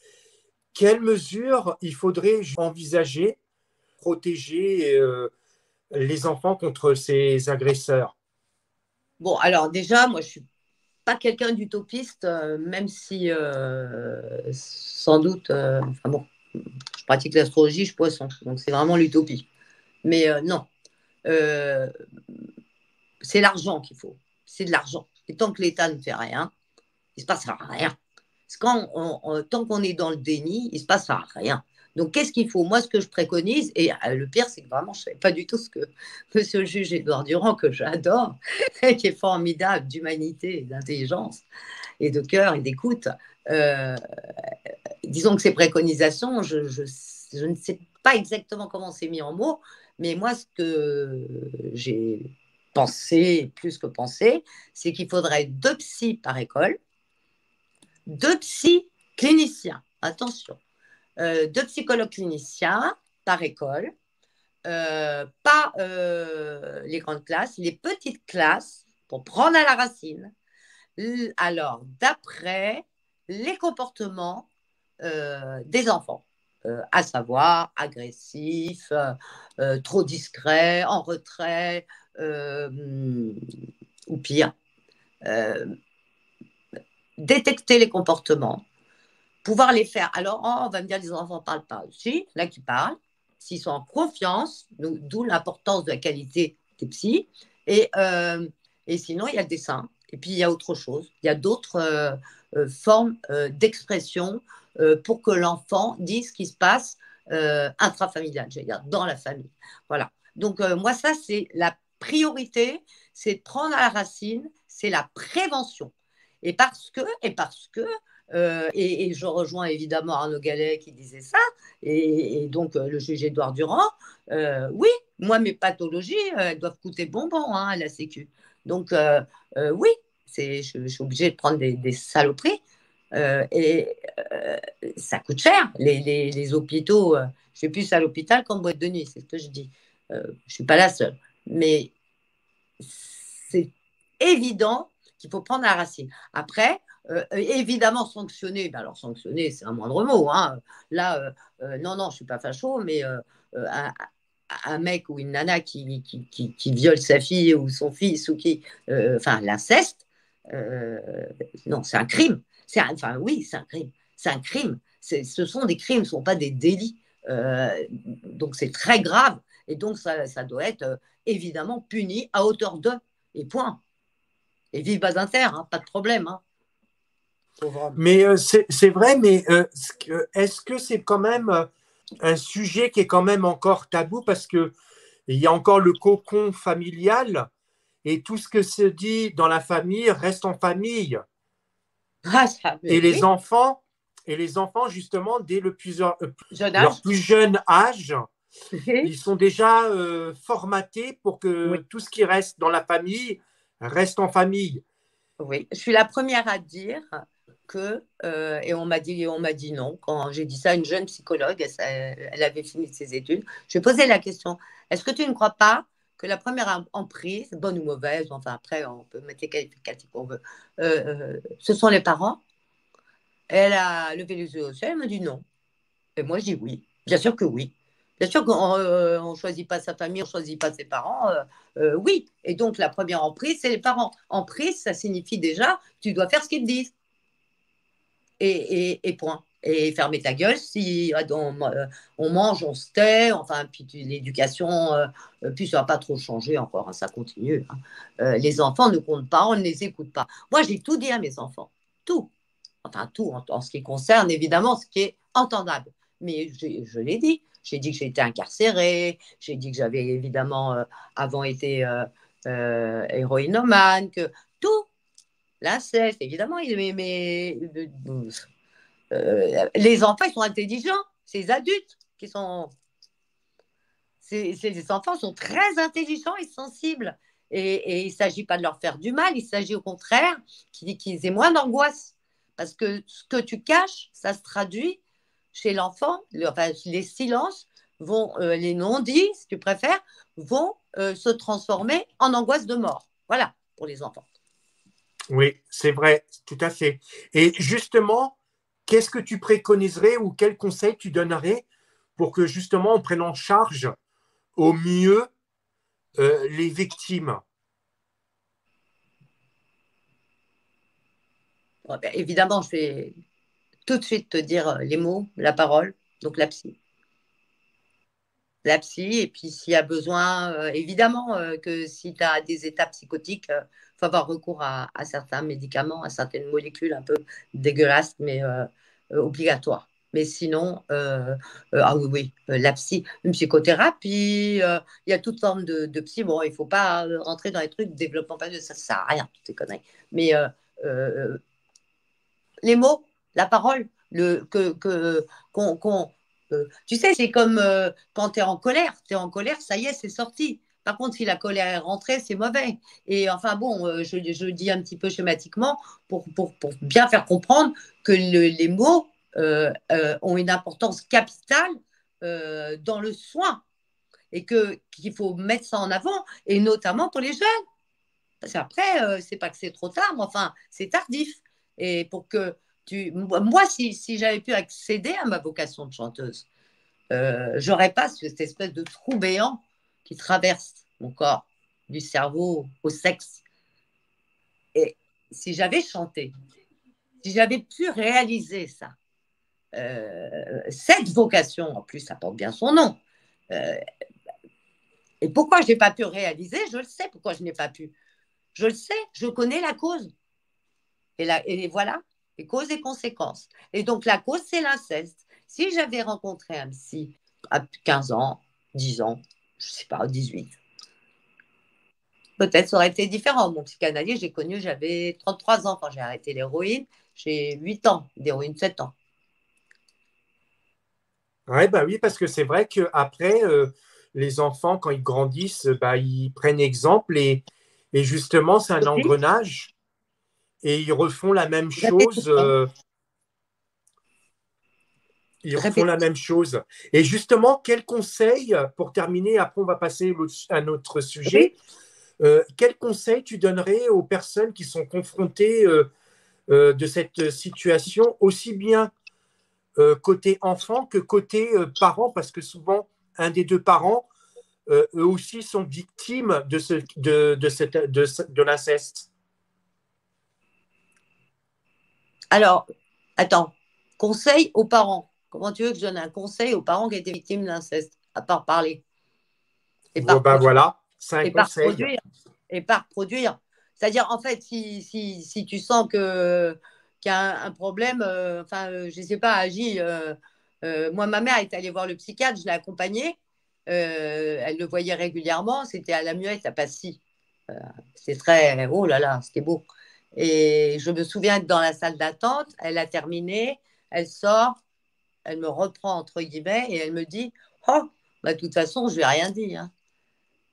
quelles mesures il faudrait envisager pour protéger les enfants contre ces agresseurs? Bon, alors déjà, moi, je suis pas quelqu'un d'utopiste, même si sans doute, enfin bon, je pratique l'astrologie, je suis poisson, donc c'est vraiment l'utopie. Mais non, c'est l'argent qu'il faut, c'est de l'argent. Et tant que l'État ne fait rien, il se passera rien. Tant qu'on est dans le déni, il se passera rien. Donc, qu'est-ce qu'il faut? Moi, ce que je préconise, et le pire, c'est que vraiment, je ne savais pas du tout ce que monsieur le juge Édouard Durand, que j'adore, qui est formidable d'humanité, d'intelligence et de cœur et d'écoute, disons que ces préconisations, je ne sais pas exactement comment c'est mis en mots, mais moi, ce que j'ai pensé, plus que pensé, c'est qu'il faudrait 2 psys par école, 2 psys cliniciens, attention, 2 psychologues cliniciens par école, pas les grandes classes, les petites classes, pour prendre à la racine. Alors, d'après les comportements des enfants, à savoir agressifs, trop discrets, en retrait, ou pire, détecter les comportements, pouvoir les faire. Alors, on va me dire, les enfants ne parlent pas aussi, là qui parlent, s'ils sont en confiance, d'où l'importance de la qualité des psys, et sinon, il y a le dessin. Et puis, il y a autre chose. Il y a d'autres formes d'expression pour que l'enfant dise ce qui se passe intrafamilial, j'allais dire, dans la famille. Voilà. Donc, moi, ça, c'est la priorité, c'est de prendre à la racine, c'est la prévention. Et parce que je rejoins évidemment Arnaud Gallet qui disait ça, et donc le juge Édouard Durand, oui, moi, mes pathologies, elles doivent coûter bonbon à la Sécu. Donc, oui, je suis obligée de prendre des saloperies. Ça coûte cher. Les hôpitaux, je suis plus à l'hôpital qu'en boîte de nuit, c'est ce que je dis. Je ne suis pas la seule. Mais c'est évident qu'il faut prendre la racine. Après, Évidemment, sanctionner, ben alors sanctionner, c'est un moindre mot. Hein. Là, non, je ne suis pas facho, mais un mec ou une nana qui viole sa fille ou son fils, ou enfin, l'inceste, non, c'est un crime. Enfin, oui, c'est un crime. C'est un crime. Ce sont des crimes, ce ne sont pas des délits. Donc, c'est très grave. Et donc, ça doit être évidemment puni à hauteur de. Et point. Et vive Badinter, hein, pas de problème. Hein. Mais c'est vrai, mais est-ce que c'est quand même un sujet qui est quand même encore tabou parce qu'il y a encore le cocon familial et tout ce que se dit dans la famille reste en famille. Ah, ça, et les enfants, justement, dès leur plus jeune âge, ils sont déjà formatés pour que tout ce qui reste dans la famille reste en famille. Oui, je suis la première à dire que, et on m'a dit non, quand j'ai dit ça à une jeune psychologue, elle avait fini ses études, je lui ai posé la question, est-ce que tu ne crois pas que la première emprise, bonne ou mauvaise, enfin après on peut mettre les qualificatifs qu'on veut, ce sont les parents? Elle a levé les yeux au ciel, elle m'a dit non. Et moi je dis oui, bien sûr que oui. Bien sûr qu'on ne choisit pas sa famille, on ne choisit pas ses parents, oui. Et donc la première emprise, c'est les parents. Emprise, ça signifie déjà, tu dois faire ce qu'ils te disent. Et point. Et fermer ta gueule si on mange, on se tait, enfin, puis l'éducation, puis ça va pas trop changer encore, hein, ça continue. Hein. Les enfants ne comptent pas, on ne les écoute pas. Moi, j'ai tout dit à mes enfants, tout. Enfin, tout en ce qui concerne, évidemment, ce qui est entendable. Mais je l'ai dit. J'ai dit que j'étais incarcérée, j'ai dit que j'avais évidemment avant été héroïnomane, que tout. L'inceste, évidemment, les enfants, ils sont intelligents. C'est les adultes qui sont. Les enfants sont très intelligents et sensibles. Et il ne s'agit pas de leur faire du mal, il s'agit au contraire qu'ils aient moins d'angoisse. Parce que ce que tu caches, ça se traduit chez l'enfant. Enfin, les silences vont, les non-dits, si tu préfères, vont se transformer en angoisse de mort. Voilà, pour les enfants. Oui, c'est vrai, tout à fait. Et justement, qu'est-ce que tu préconiserais ou quels conseils tu donnerais pour que justement on prenne en charge au mieux les victimes? Bon, ben, évidemment, je vais tout de suite te dire les mots, la parole, donc la psy. La psy, et puis s'il y a besoin, évidemment que si tu as des états psychotiques, il faut avoir recours à certains médicaments, à certaines molécules un peu dégueulasses, mais obligatoires. Mais sinon, ah oui, la psy, une psychothérapie, il y a toutes formes de psy. Bon, il ne faut pas rentrer dans les trucs de développement personnel, ça ne sert à rien, toutes ces conneries. Mais les mots, la parole, tu sais, c'est comme quand tu es en colère. Tu es en colère, ça y est, c'est sorti. Par contre, si la colère est rentrée, c'est mauvais. Et enfin bon, je dis un petit peu schématiquement pour bien faire comprendre que les mots ont une importance capitale dans le soin et qu'il faut mettre ça en avant, et notamment pour les jeunes. Parce qu'après, c'est pas que c'est trop tard, mais enfin, c'est tardif. Et pour que moi, si j'avais pu accéder à ma vocation de chanteuse, j'aurais pas cette espèce de trou béant qui traverse mon corps, du cerveau au sexe. Et si j'avais chanté, si j'avais pu réaliser ça, cette vocation, en plus, ça porte bien son nom. Et pourquoi je n'ai pas pu réaliser? Je le sais pourquoi je n'ai pas pu. Je le sais, je connais la cause. Et voilà, les causes et conséquences. Et donc, la cause, c'est l'inceste. Si j'avais rencontré un psy à 15 ans, 10 ans, je ne sais pas, 18, peut-être ça aurait été différent. Mon psychanalyste, j'ai connu, j'avais 33 ans quand j'ai arrêté l'héroïne. J'ai 8 ans, d'héroïne 7 ans. Ouais, bah oui, parce que c'est vrai qu'après, les enfants, quand ils grandissent, bah, ils prennent exemple et justement, c'est un engrenage et ils refont la même chose. Ils refont la même chose. Et justement, quel conseil, pour terminer, après on va passer à un autre sujet, quel conseil tu donnerais aux personnes qui sont confrontées de cette situation, aussi bien côté enfant que côté parent, parce que souvent, un des deux parents, eux aussi, sont victimes de l'inceste. Alors, attends, conseil aux parents. Comment tu veux que je donne un conseil aux parents qui étaient victimes d'inceste, à part parler Voilà, c'est un et par conseil. produire. Et par produire. C'est-à-dire, en fait, si tu sens qu'il y a un problème, je ne sais pas, agis. Moi, ma mère est allée voir le psychiatre, je l'ai accompagnée. Elle le voyait régulièrement. C'était à la Muette, à Passy. C'était très. Oh là là, c'était beau. Et je me souviens que dans la salle d'attente, elle a terminé, elle sort, elle me reprend entre guillemets et elle me dit oh, bah, de toute façon, je ne lui ai rien dit. Hein.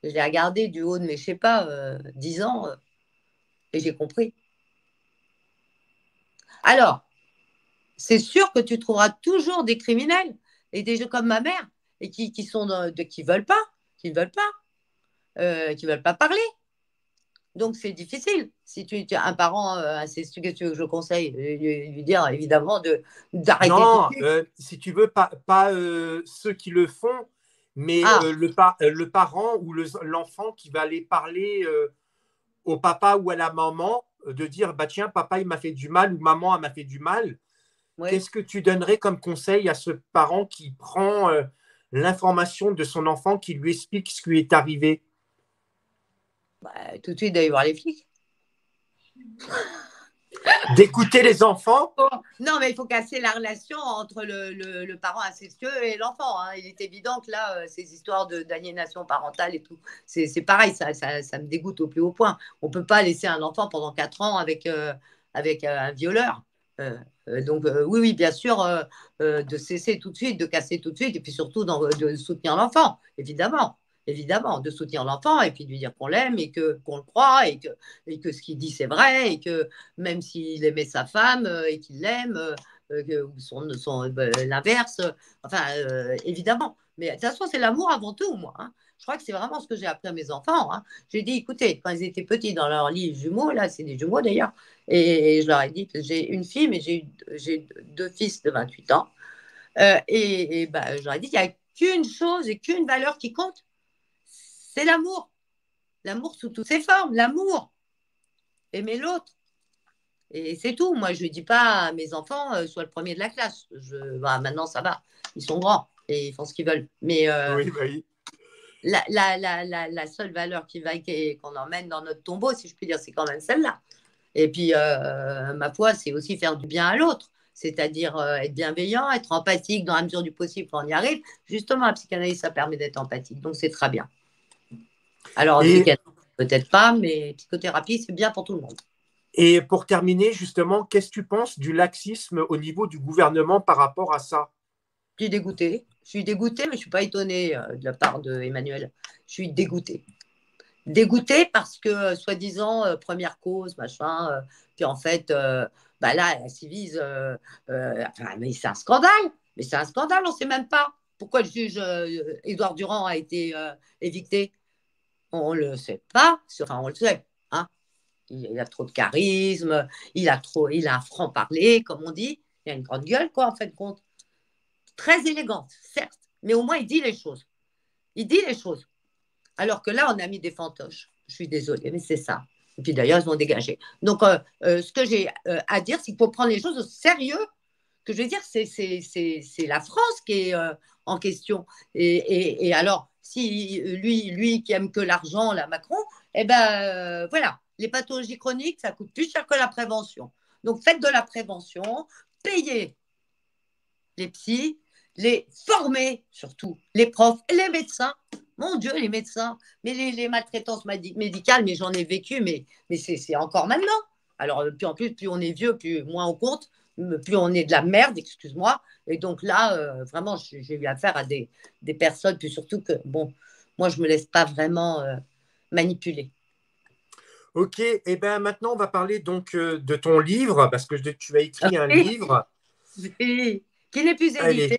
Je l'ai regardé du haut de mes, je sais pas, 10 ans et j'ai compris. Alors, c'est sûr que tu trouveras toujours des criminels et des gens comme ma mère et qui veulent pas, qui ne veulent pas parler. Donc, c'est difficile. Si tu as un parent incestueux, qu'est-ce que tu veux que je conseille? Lui dire, évidemment, d'arrêter. Non, si tu veux, pas ceux qui le font, mais le parent ou l'enfant qui va aller parler au papa ou à la maman, de dire, bah, tiens, papa, il m'a fait du mal ou maman, elle m'a fait du mal. Oui. Qu'est-ce que tu donnerais comme conseil à ce parent qui prend l'information de son enfant, qui lui explique ce qui lui est arrivé? Bah, tout de suite d'aller voir les flics. D'écouter les enfants? Non, mais il faut casser la relation entre le parent incestueux et l'enfant. Hein. Il est évident que là, ces histoires d'aliénation parentale et tout, c'est pareil, ça me dégoûte au plus haut point. On ne peut pas laisser un enfant pendant 4 ans avec un violeur. Donc, oui, bien sûr, de cesser tout de suite, de casser tout de suite, et puis surtout de soutenir l'enfant, évidemment, de soutenir l'enfant, et puis de lui dire qu'on l'aime, et qu'on le croit, et que ce qu'il dit, c'est vrai, et que même s'il aimait sa femme, et qu'il l'aime, l'inverse, enfin, évidemment. Mais de toute façon, c'est l'amour avant tout, moi. Hein. Je crois que c'est vraiment ce que j'ai appris à mes enfants. Hein. J'ai dit, écoutez, quand ils étaient petits dans leur lit jumeaux, là, c'est des jumeaux d'ailleurs, et je leur ai dit que j'ai une fille, mais j'ai 2 fils de 28 ans. Je leur ai dit qu'il n'y a qu'une chose et qu'une valeur qui compte, c'est l'amour. L'amour sous toutes ses formes, l'amour. Aimer l'autre. Et c'est tout. Moi, je ne dis pas à mes enfants, sois le premier de la classe. Maintenant, ça va. Ils sont grands et ils font ce qu'ils veulent. Mais oui. La seule valeur qu'on emmène dans notre tombeau, si je puis dire, c'est quand même celle-là. Et puis, ma foi, c'est aussi faire du bien à l'autre, c'est-à-dire être bienveillant, être empathique dans la mesure du possible quand on y arrive. Justement, la psychanalyse, ça permet d'être empathique, donc c'est très bien. Alors, peut-être pas, mais psychothérapie, c'est bien pour tout le monde. Et pour terminer, justement, qu'est-ce que tu penses du laxisme au niveau du gouvernement par rapport à ça? Je suis dégoûtée, mais je ne suis pas étonnée de la part d'Emmanuel. Je suis dégoûtée. Dégoûtée parce que, soi-disant, première cause, machin, puis en fait, là, elle civise, mais c'est un scandale, on ne sait même pas pourquoi le juge Édouard Durand a été évicté. On ne le sait pas, enfin, on le sait, hein. Il a trop de charisme, il a un franc-parler, comme on dit, il a une grande gueule, quoi, en fin de compte. Très élégante, certes, mais au moins, il dit les choses. Alors que là, on a mis des fantoches. Je suis désolée, mais c'est ça. Et puis d'ailleurs, ils ont dégagé. Donc, ce que j'ai à dire, c'est qu'il faut prendre les choses au sérieux. Que je veux dire, c'est la France qui est en question. Et alors, si lui qui aime que l'argent, la Macron, voilà, les pathologies chroniques, ça coûte plus cher que la prévention. Donc, faites de la prévention, payez les psys, les former surtout, les profs, les médecins. Mon Dieu, les médecins, mais les maltraitances médicales, mais j'en ai vécu, mais c'est encore maintenant. Alors, puis en plus, plus on est vieux, plus moins on compte, plus on est de la merde, excuse-moi. Et donc là, vraiment, j'ai eu affaire à des personnes, puis surtout que, bon, moi, je ne me laisse pas vraiment manipuler. Ok, et bien maintenant, on va parler donc de ton livre, parce que tu as écrit un livre. Oui, qui n'est plus édité.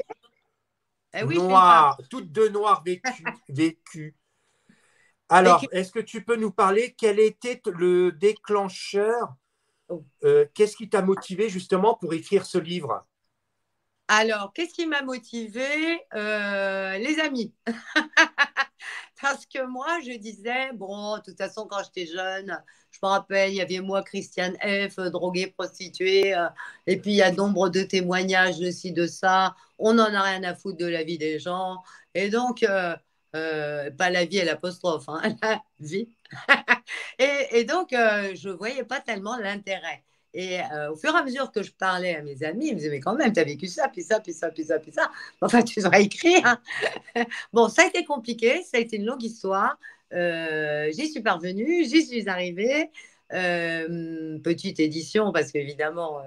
Oui, noir, toute de noir vécu. Alors, est-ce que tu peux nous parler quel était le déclencheur Oh. Qu'est-ce qui t'a motivé justement pour écrire ce livre? Alors, qu'est-ce qui m'a motivée? Les amis. Parce que moi, je disais, bon, de toute façon, quand j'étais jeune, je me rappelle, il y avait moi, Christiane F., droguée, prostituée, et puis il y a nombre de témoignages de ci, de ça. On n'en a rien à foutre de la vie des gens. Et donc, pas la vie à l'apostrophe, hein, la vie. Et donc, je ne voyais pas tellement l'intérêt. Et au fur et à mesure que je parlais à mes amis, ils me disaient, mais quand même, tu as vécu ça, puis ça, puis ça, puis ça, puis ça. Enfin, tu dois écrire, hein. Bon, ça a été compliqué, ça a été une longue histoire. J'y suis parvenue, j'y suis arrivée. Petite édition, parce qu'évidemment,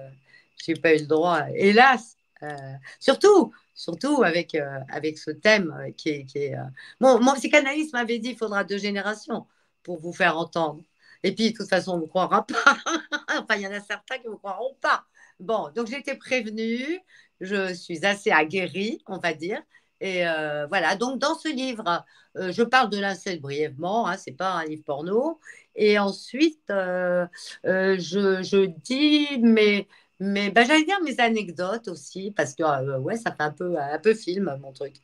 je n'ai pas eu le droit, hélas. Surtout avec ce thème qui est mon psychanalyste m'avait dit, il faudra 2 générations pour vous faire entendre. Et puis, de toute façon, on ne vous croira pas. Enfin, il y en a certains qui ne vous croiront pas. Bon, donc j'ai été prévenue, je suis assez aguerrie, on va dire. Et voilà, donc dans ce livre, je parle de l'inceste brièvement, hein, ce n'est pas un livre porno. Et ensuite, je dis j'allais dire mes anecdotes aussi, parce que ouais, ça fait un peu film, mon truc.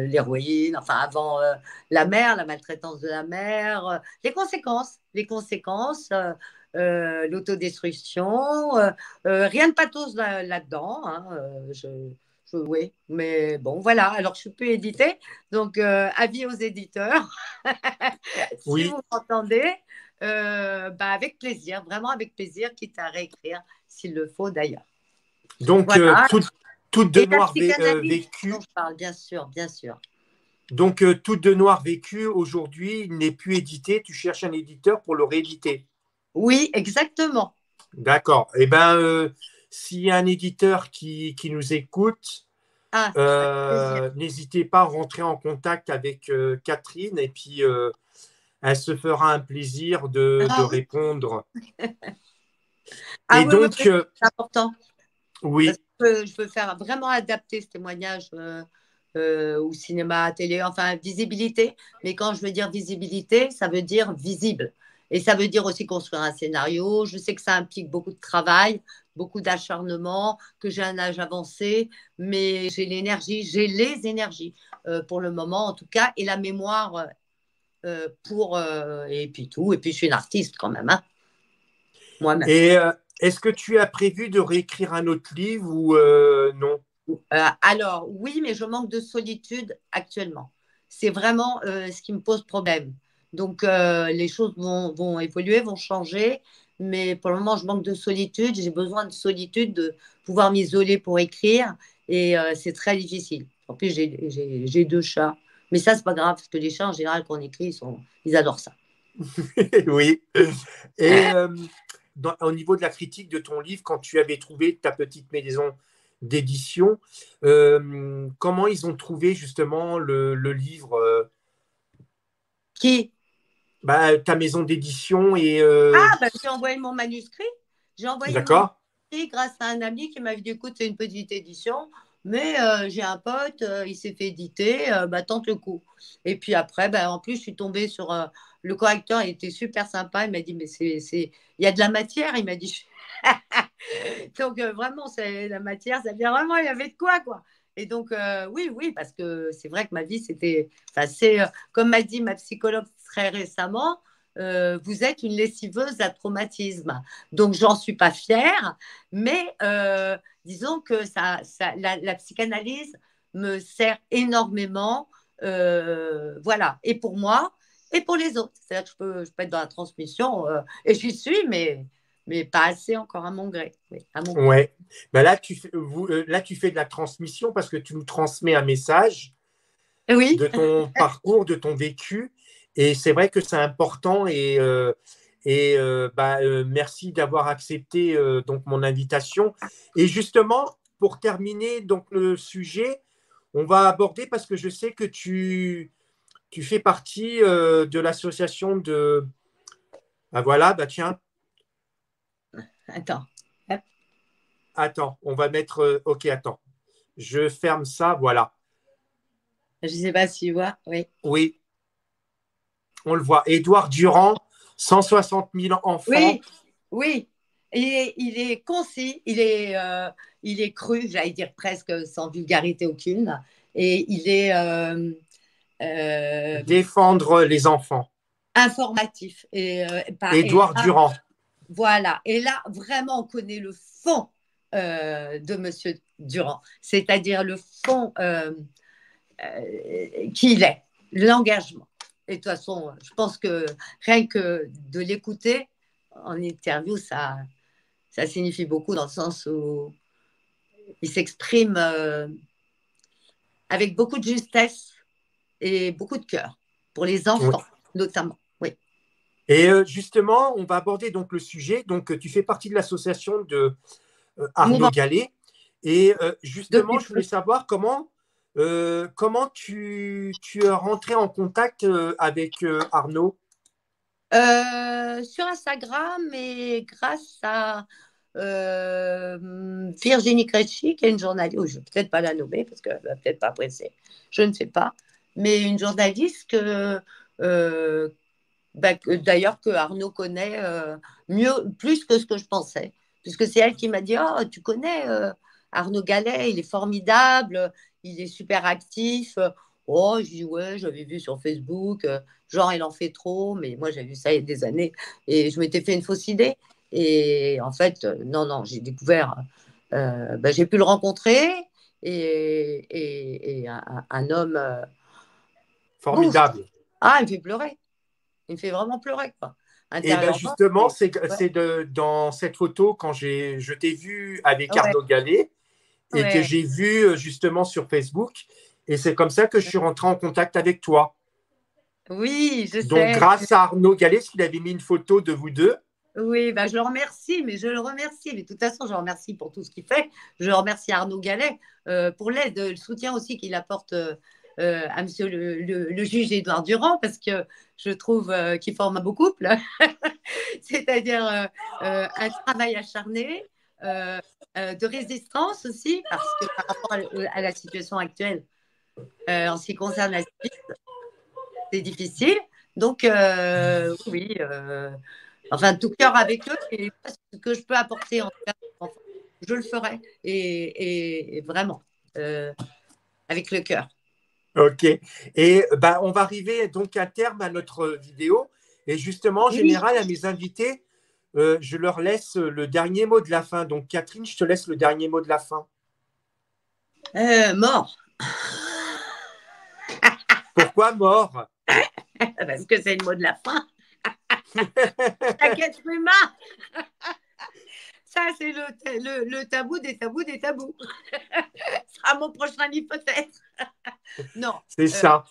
L'héroïne, enfin avant la mère, la maltraitance de la mère, les conséquences, l'autodestruction, rien de pathos là-dedans, hein, oui, mais bon, voilà. Alors, je ne suis plus éditée, donc avis aux éditeurs. Si Oui, vous m'entendez, avec plaisir, vraiment avec plaisir, quitte à réécrire, s'il le faut d'ailleurs. donc Voilà. toutes Et deux la noires psychanalyse vécues. dont je parle, bien sûr, bien sûr. Donc, toutes deux noires vécues, aujourd'hui, il n'est plus édité. Tu cherches un éditeur pour le rééditer. Oui, exactement. D'accord. Eh bien, s'il y a un éditeur qui nous écoute, Ah, avec plaisir. n'hésitez pas à rentrer en contact avec Catherine et puis elle se fera un plaisir de Ah, répondre. ah Et oui, oui, donc, oui, c'est important. Parce oui, que je veux faire vraiment adapter ce témoignage au cinéma, à télé, enfin visibilité. Mais quand je veux dire visibilité, ça veut dire visible. Et ça veut dire aussi construire un scénario. Je sais que ça implique beaucoup de travail, beaucoup d'acharnement, que j'ai un âge avancé, mais j'ai les énergies pour le moment en tout cas, et la mémoire et puis tout. Et puis je suis une artiste quand même, hein, moi-même. et est-ce que tu as prévu de réécrire un autre livre ou non? Alors, oui, mais je manque de solitude actuellement. C'est vraiment ce qui me pose problème. Donc, les choses vont évoluer, vont changer, mais pour le moment, je manque de solitude. J'ai besoin de solitude, de pouvoir m'isoler pour écrire, et c'est très difficile. En plus, j'ai 2 chats, mais ça, c'est pas grave, parce que les chats, en général, quand on écrit, ils adorent ça. Oui. Et au niveau de la critique de ton livre, quand tu avais trouvé ta petite maison d'édition, comment ils ont trouvé justement le livre, Qui? ta maison d'édition et Ah, bah, j'ai envoyé mon manuscrit. J'ai envoyé mon d'accord, manuscrit grâce à un ami qui m'avait dit, écoute, c'est une petite édition, mais j'ai un pote, il s'est fait éditer, tente le coup. Et puis après, en plus, je suis tombée sur le correcteur, il était super sympa. Il m'a dit, mais il y a de la matière, il m'a dit. Donc, vraiment, c'est la matière, ça vient vraiment, il y avait de quoi, quoi. Et donc, oui, oui, parce que c'est vrai que ma vie, c'était. Enfin, comme m'a dit ma psychologue très récemment, vous êtes une lessiveuse à traumatisme. Donc, j'en suis pas fière, mais disons que la psychanalyse me sert énormément, voilà, et pour moi, et pour les autres. C'est-à-dire que je peux être dans la transmission, et j'y suis, mais pas assez encore à mon gré. Oui, à mon gré. ouais. Là, tu fais de la transmission parce que tu nous transmets un message Oui, de ton parcours, de ton vécu. Et c'est vrai que c'est important. Merci d'avoir accepté donc mon invitation. Et justement, pour terminer donc le sujet, on va aborder parce que je sais que tu fais partie de l'association de. Ah, voilà, tiens, attends. Hop. attends, on va mettre. Ok, attends. Je ferme ça, voilà. Je ne sais pas si tu vois. Oui. Oui, on le voit. Édouard Durand, 160 000 enfants. Oui, oui. Il est concis, il est cru, j'allais dire presque sans vulgarité aucune. Et il est Défendre les enfants. informatif. Édouard Durand. Voilà. Et là, vraiment, on connaît le fond de Monsieur Durand, c'est-à-dire le fond qu'il est, l'engagement. Et de toute façon, je pense que rien que de l'écouter en interview, ça signifie beaucoup dans le sens où il s'exprime avec beaucoup de justesse et beaucoup de cœur pour les enfants, notamment. Oui. Et justement, on va aborder donc le sujet. Donc, tu fais partie de l'association de Arnaud Gallet. Et justement, je voulais savoir comment tu es rentré en contact avec Arnaud. Sur Instagram et grâce à Virginie Cresci, qui est une journaliste, je ne vais peut-être pas la nommer parce qu'elle ne va peut-être pas apprécier, je ne sais pas, mais une journaliste d'ailleurs que Arnaud connaît plus que ce que je pensais, puisque c'est elle qui m'a dit « Oh, tu connais Arnaud Gallet, il est formidable, il est super actif. » Oh, je dis « Ouais, j'avais vu sur Facebook, genre il en fait trop, mais moi j'ai vu ça il y a des années et je m'étais fait une fausse idée. » Et en fait, non, j'ai découvert, j'ai pu le rencontrer et un homme formidable. Ah, il me fait pleurer. Il me fait vraiment pleurer, quoi. Et ben justement, c'est dans cette photo, quand je t'ai vu avec Arnaud Gallet et que j'ai vu justement sur Facebook, et c'est comme ça que je suis rentré en contact avec toi. Oui, je sais. Donc, grâce à Arnaud Gallet, parce qu'il avait mis une photo de vous deux. Oui, je le remercie, mais de toute façon, je le remercie pour tout ce qu'il fait. Je remercie Arnaud Gallet pour l'aide, le soutien aussi qu'il apporte à monsieur le juge Édouard Durand, parce que je trouve qu'il forme un beau couple, c'est-à-dire un travail acharné, de résistance aussi, parce que par rapport à la situation actuelle, en ce qui concerne la suite, c'est difficile. Donc, oui, enfin, tout cœur avec eux, et ce que je peux apporter en tout cas, je le ferai, et vraiment, avec le cœur. Ok. Et on va arriver donc à terme à notre vidéo. Et justement, en général, à mes invités, je leur laisse le dernier mot de la fin. Donc, Catherine, je te laisse le dernier mot de la fin. Mort. Pourquoi mort? Parce que c'est le mot de la fin. Chaque être humain. Ça, c'est le tabou des tabous des tabous. Ce sera mon prochain livre, peut-être. Non. C'est ça.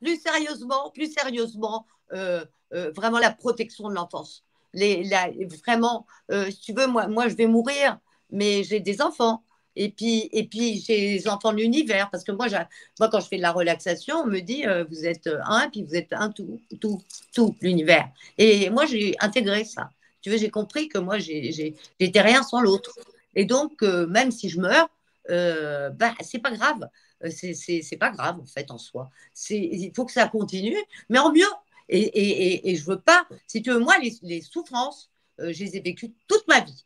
Plus sérieusement, vraiment la protection de l'enfance. Vraiment, si tu veux, moi, je vais mourir, mais j'ai des enfants. Et puis j'ai les enfants de l'univers. Parce que moi, quand je fais de la relaxation, on me dit, vous êtes un, puis vous êtes un tout, l'univers. Et moi, j'ai intégré ça. Tu veux, j'ai compris que moi, j'étais rien sans l'autre. Et donc, même si je meurs, c'est pas grave. C'est pas grave, en fait, en soi. Il faut que ça continue, mais en mieux. Et je veux pas, si tu veux, moi, les souffrances, je les ai vécues toute ma vie.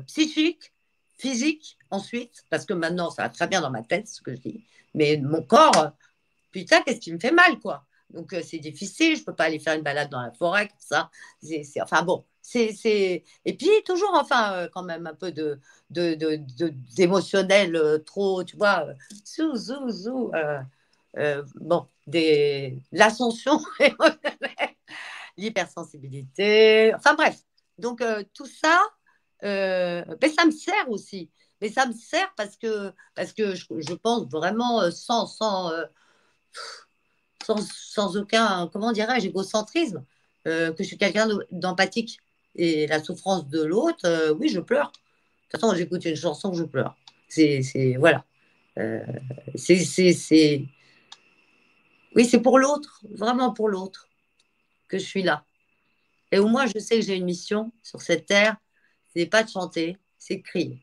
Psychique, physique, ensuite, parce que maintenant, ça va très bien dans ma tête, ce que je dis. Mais mon corps, putain, qu'est-ce qui me fait mal, quoi. Donc, c'est difficile, je peux pas aller faire une balade dans la forêt, comme ça. Enfin, bon, et puis, toujours, enfin, quand même, un peu d'émotionnel, trop, tu vois, bon, l'ascension, l'hypersensibilité, enfin, bref. Donc, tout ça, ça me sert aussi. Mais ça me sert parce que je pense vraiment sans aucun, comment dirais-je, égocentrisme, que je suis quelqu'un d'empathique. Et la souffrance de l'autre, oui, je pleure. De toute façon, j'écoute une chanson, je pleure. Voilà. Oui, c'est pour l'autre, vraiment pour l'autre, que je suis là. Et au moins, je sais que j'ai une mission sur cette terre, c'est pas de chanter, c'est de crier.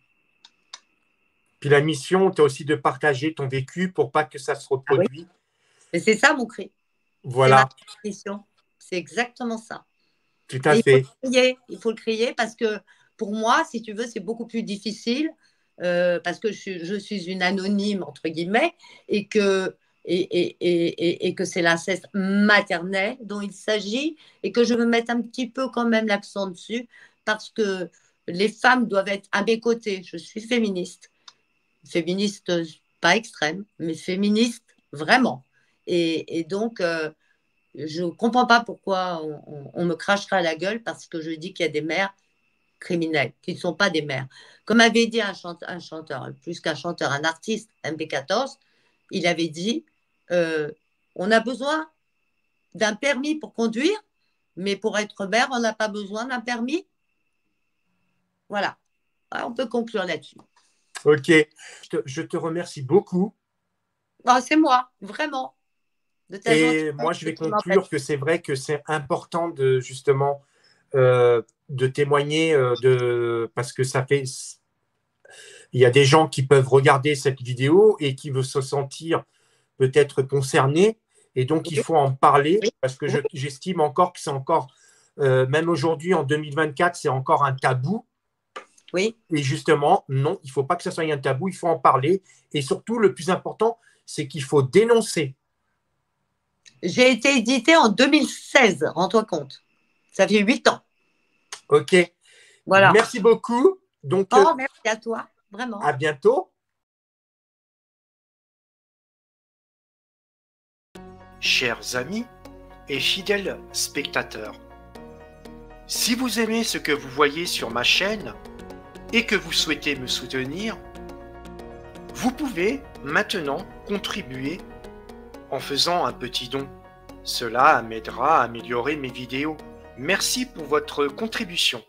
Puis la mission, c'est aussi de partager ton vécu pour pas que ça se reproduise. Ah oui. Et c'est ça mon cri. Voilà. C'est ma mission. C'est exactement ça. Tout à Et fait. il faut le crier parce que pour moi, si tu veux, c'est beaucoup plus difficile parce que je suis une anonyme, entre guillemets, et que c'est l'inceste maternel dont il s'agit et que je veux mettre un petit peu quand même l'accent dessus parce que les femmes doivent être à mes côtés. Je suis féministe. Féministe, pas extrême, mais féministe vraiment. Et donc, je ne comprends pas pourquoi on me crachera à la gueule parce que je dis qu'il y a des mères criminels, qui ne sont pas des mères. Comme avait dit un chanteur, plus qu'un chanteur, un artiste, MB14, il avait dit on a besoin d'un permis pour conduire, mais pour être mère, on n'a pas besoin d'un permis. Voilà. On peut conclure là-dessus. Ok. Je te remercie beaucoup. Oh, c'est moi, vraiment. De ta Et moi, je vais conclure que c'est vrai que c'est important de justement de témoigner parce que ça fait. Il y a des gens qui peuvent regarder cette vidéo et qui veulent se sentir peut-être concernés. Et donc, il faut en parler parce que j'estime encore que c'est encore, même aujourd'hui, en 2024, c'est encore un tabou. Oui. Et justement, non, il ne faut pas que ça soit un tabou, il faut en parler. Et surtout, le plus important, c'est qu'il faut dénoncer. J'ai été édité en 2016, rends-toi compte. Ça fait 8 ans. Ok. Voilà. Merci beaucoup. Donc, merci à toi, vraiment. À bientôt. Chers amis et fidèles spectateurs, si vous aimez ce que vous voyez sur ma chaîne et que vous souhaitez me soutenir, vous pouvez maintenant contribuer en faisant un petit don. Cela m'aidera à améliorer mes vidéos. Merci pour votre contribution.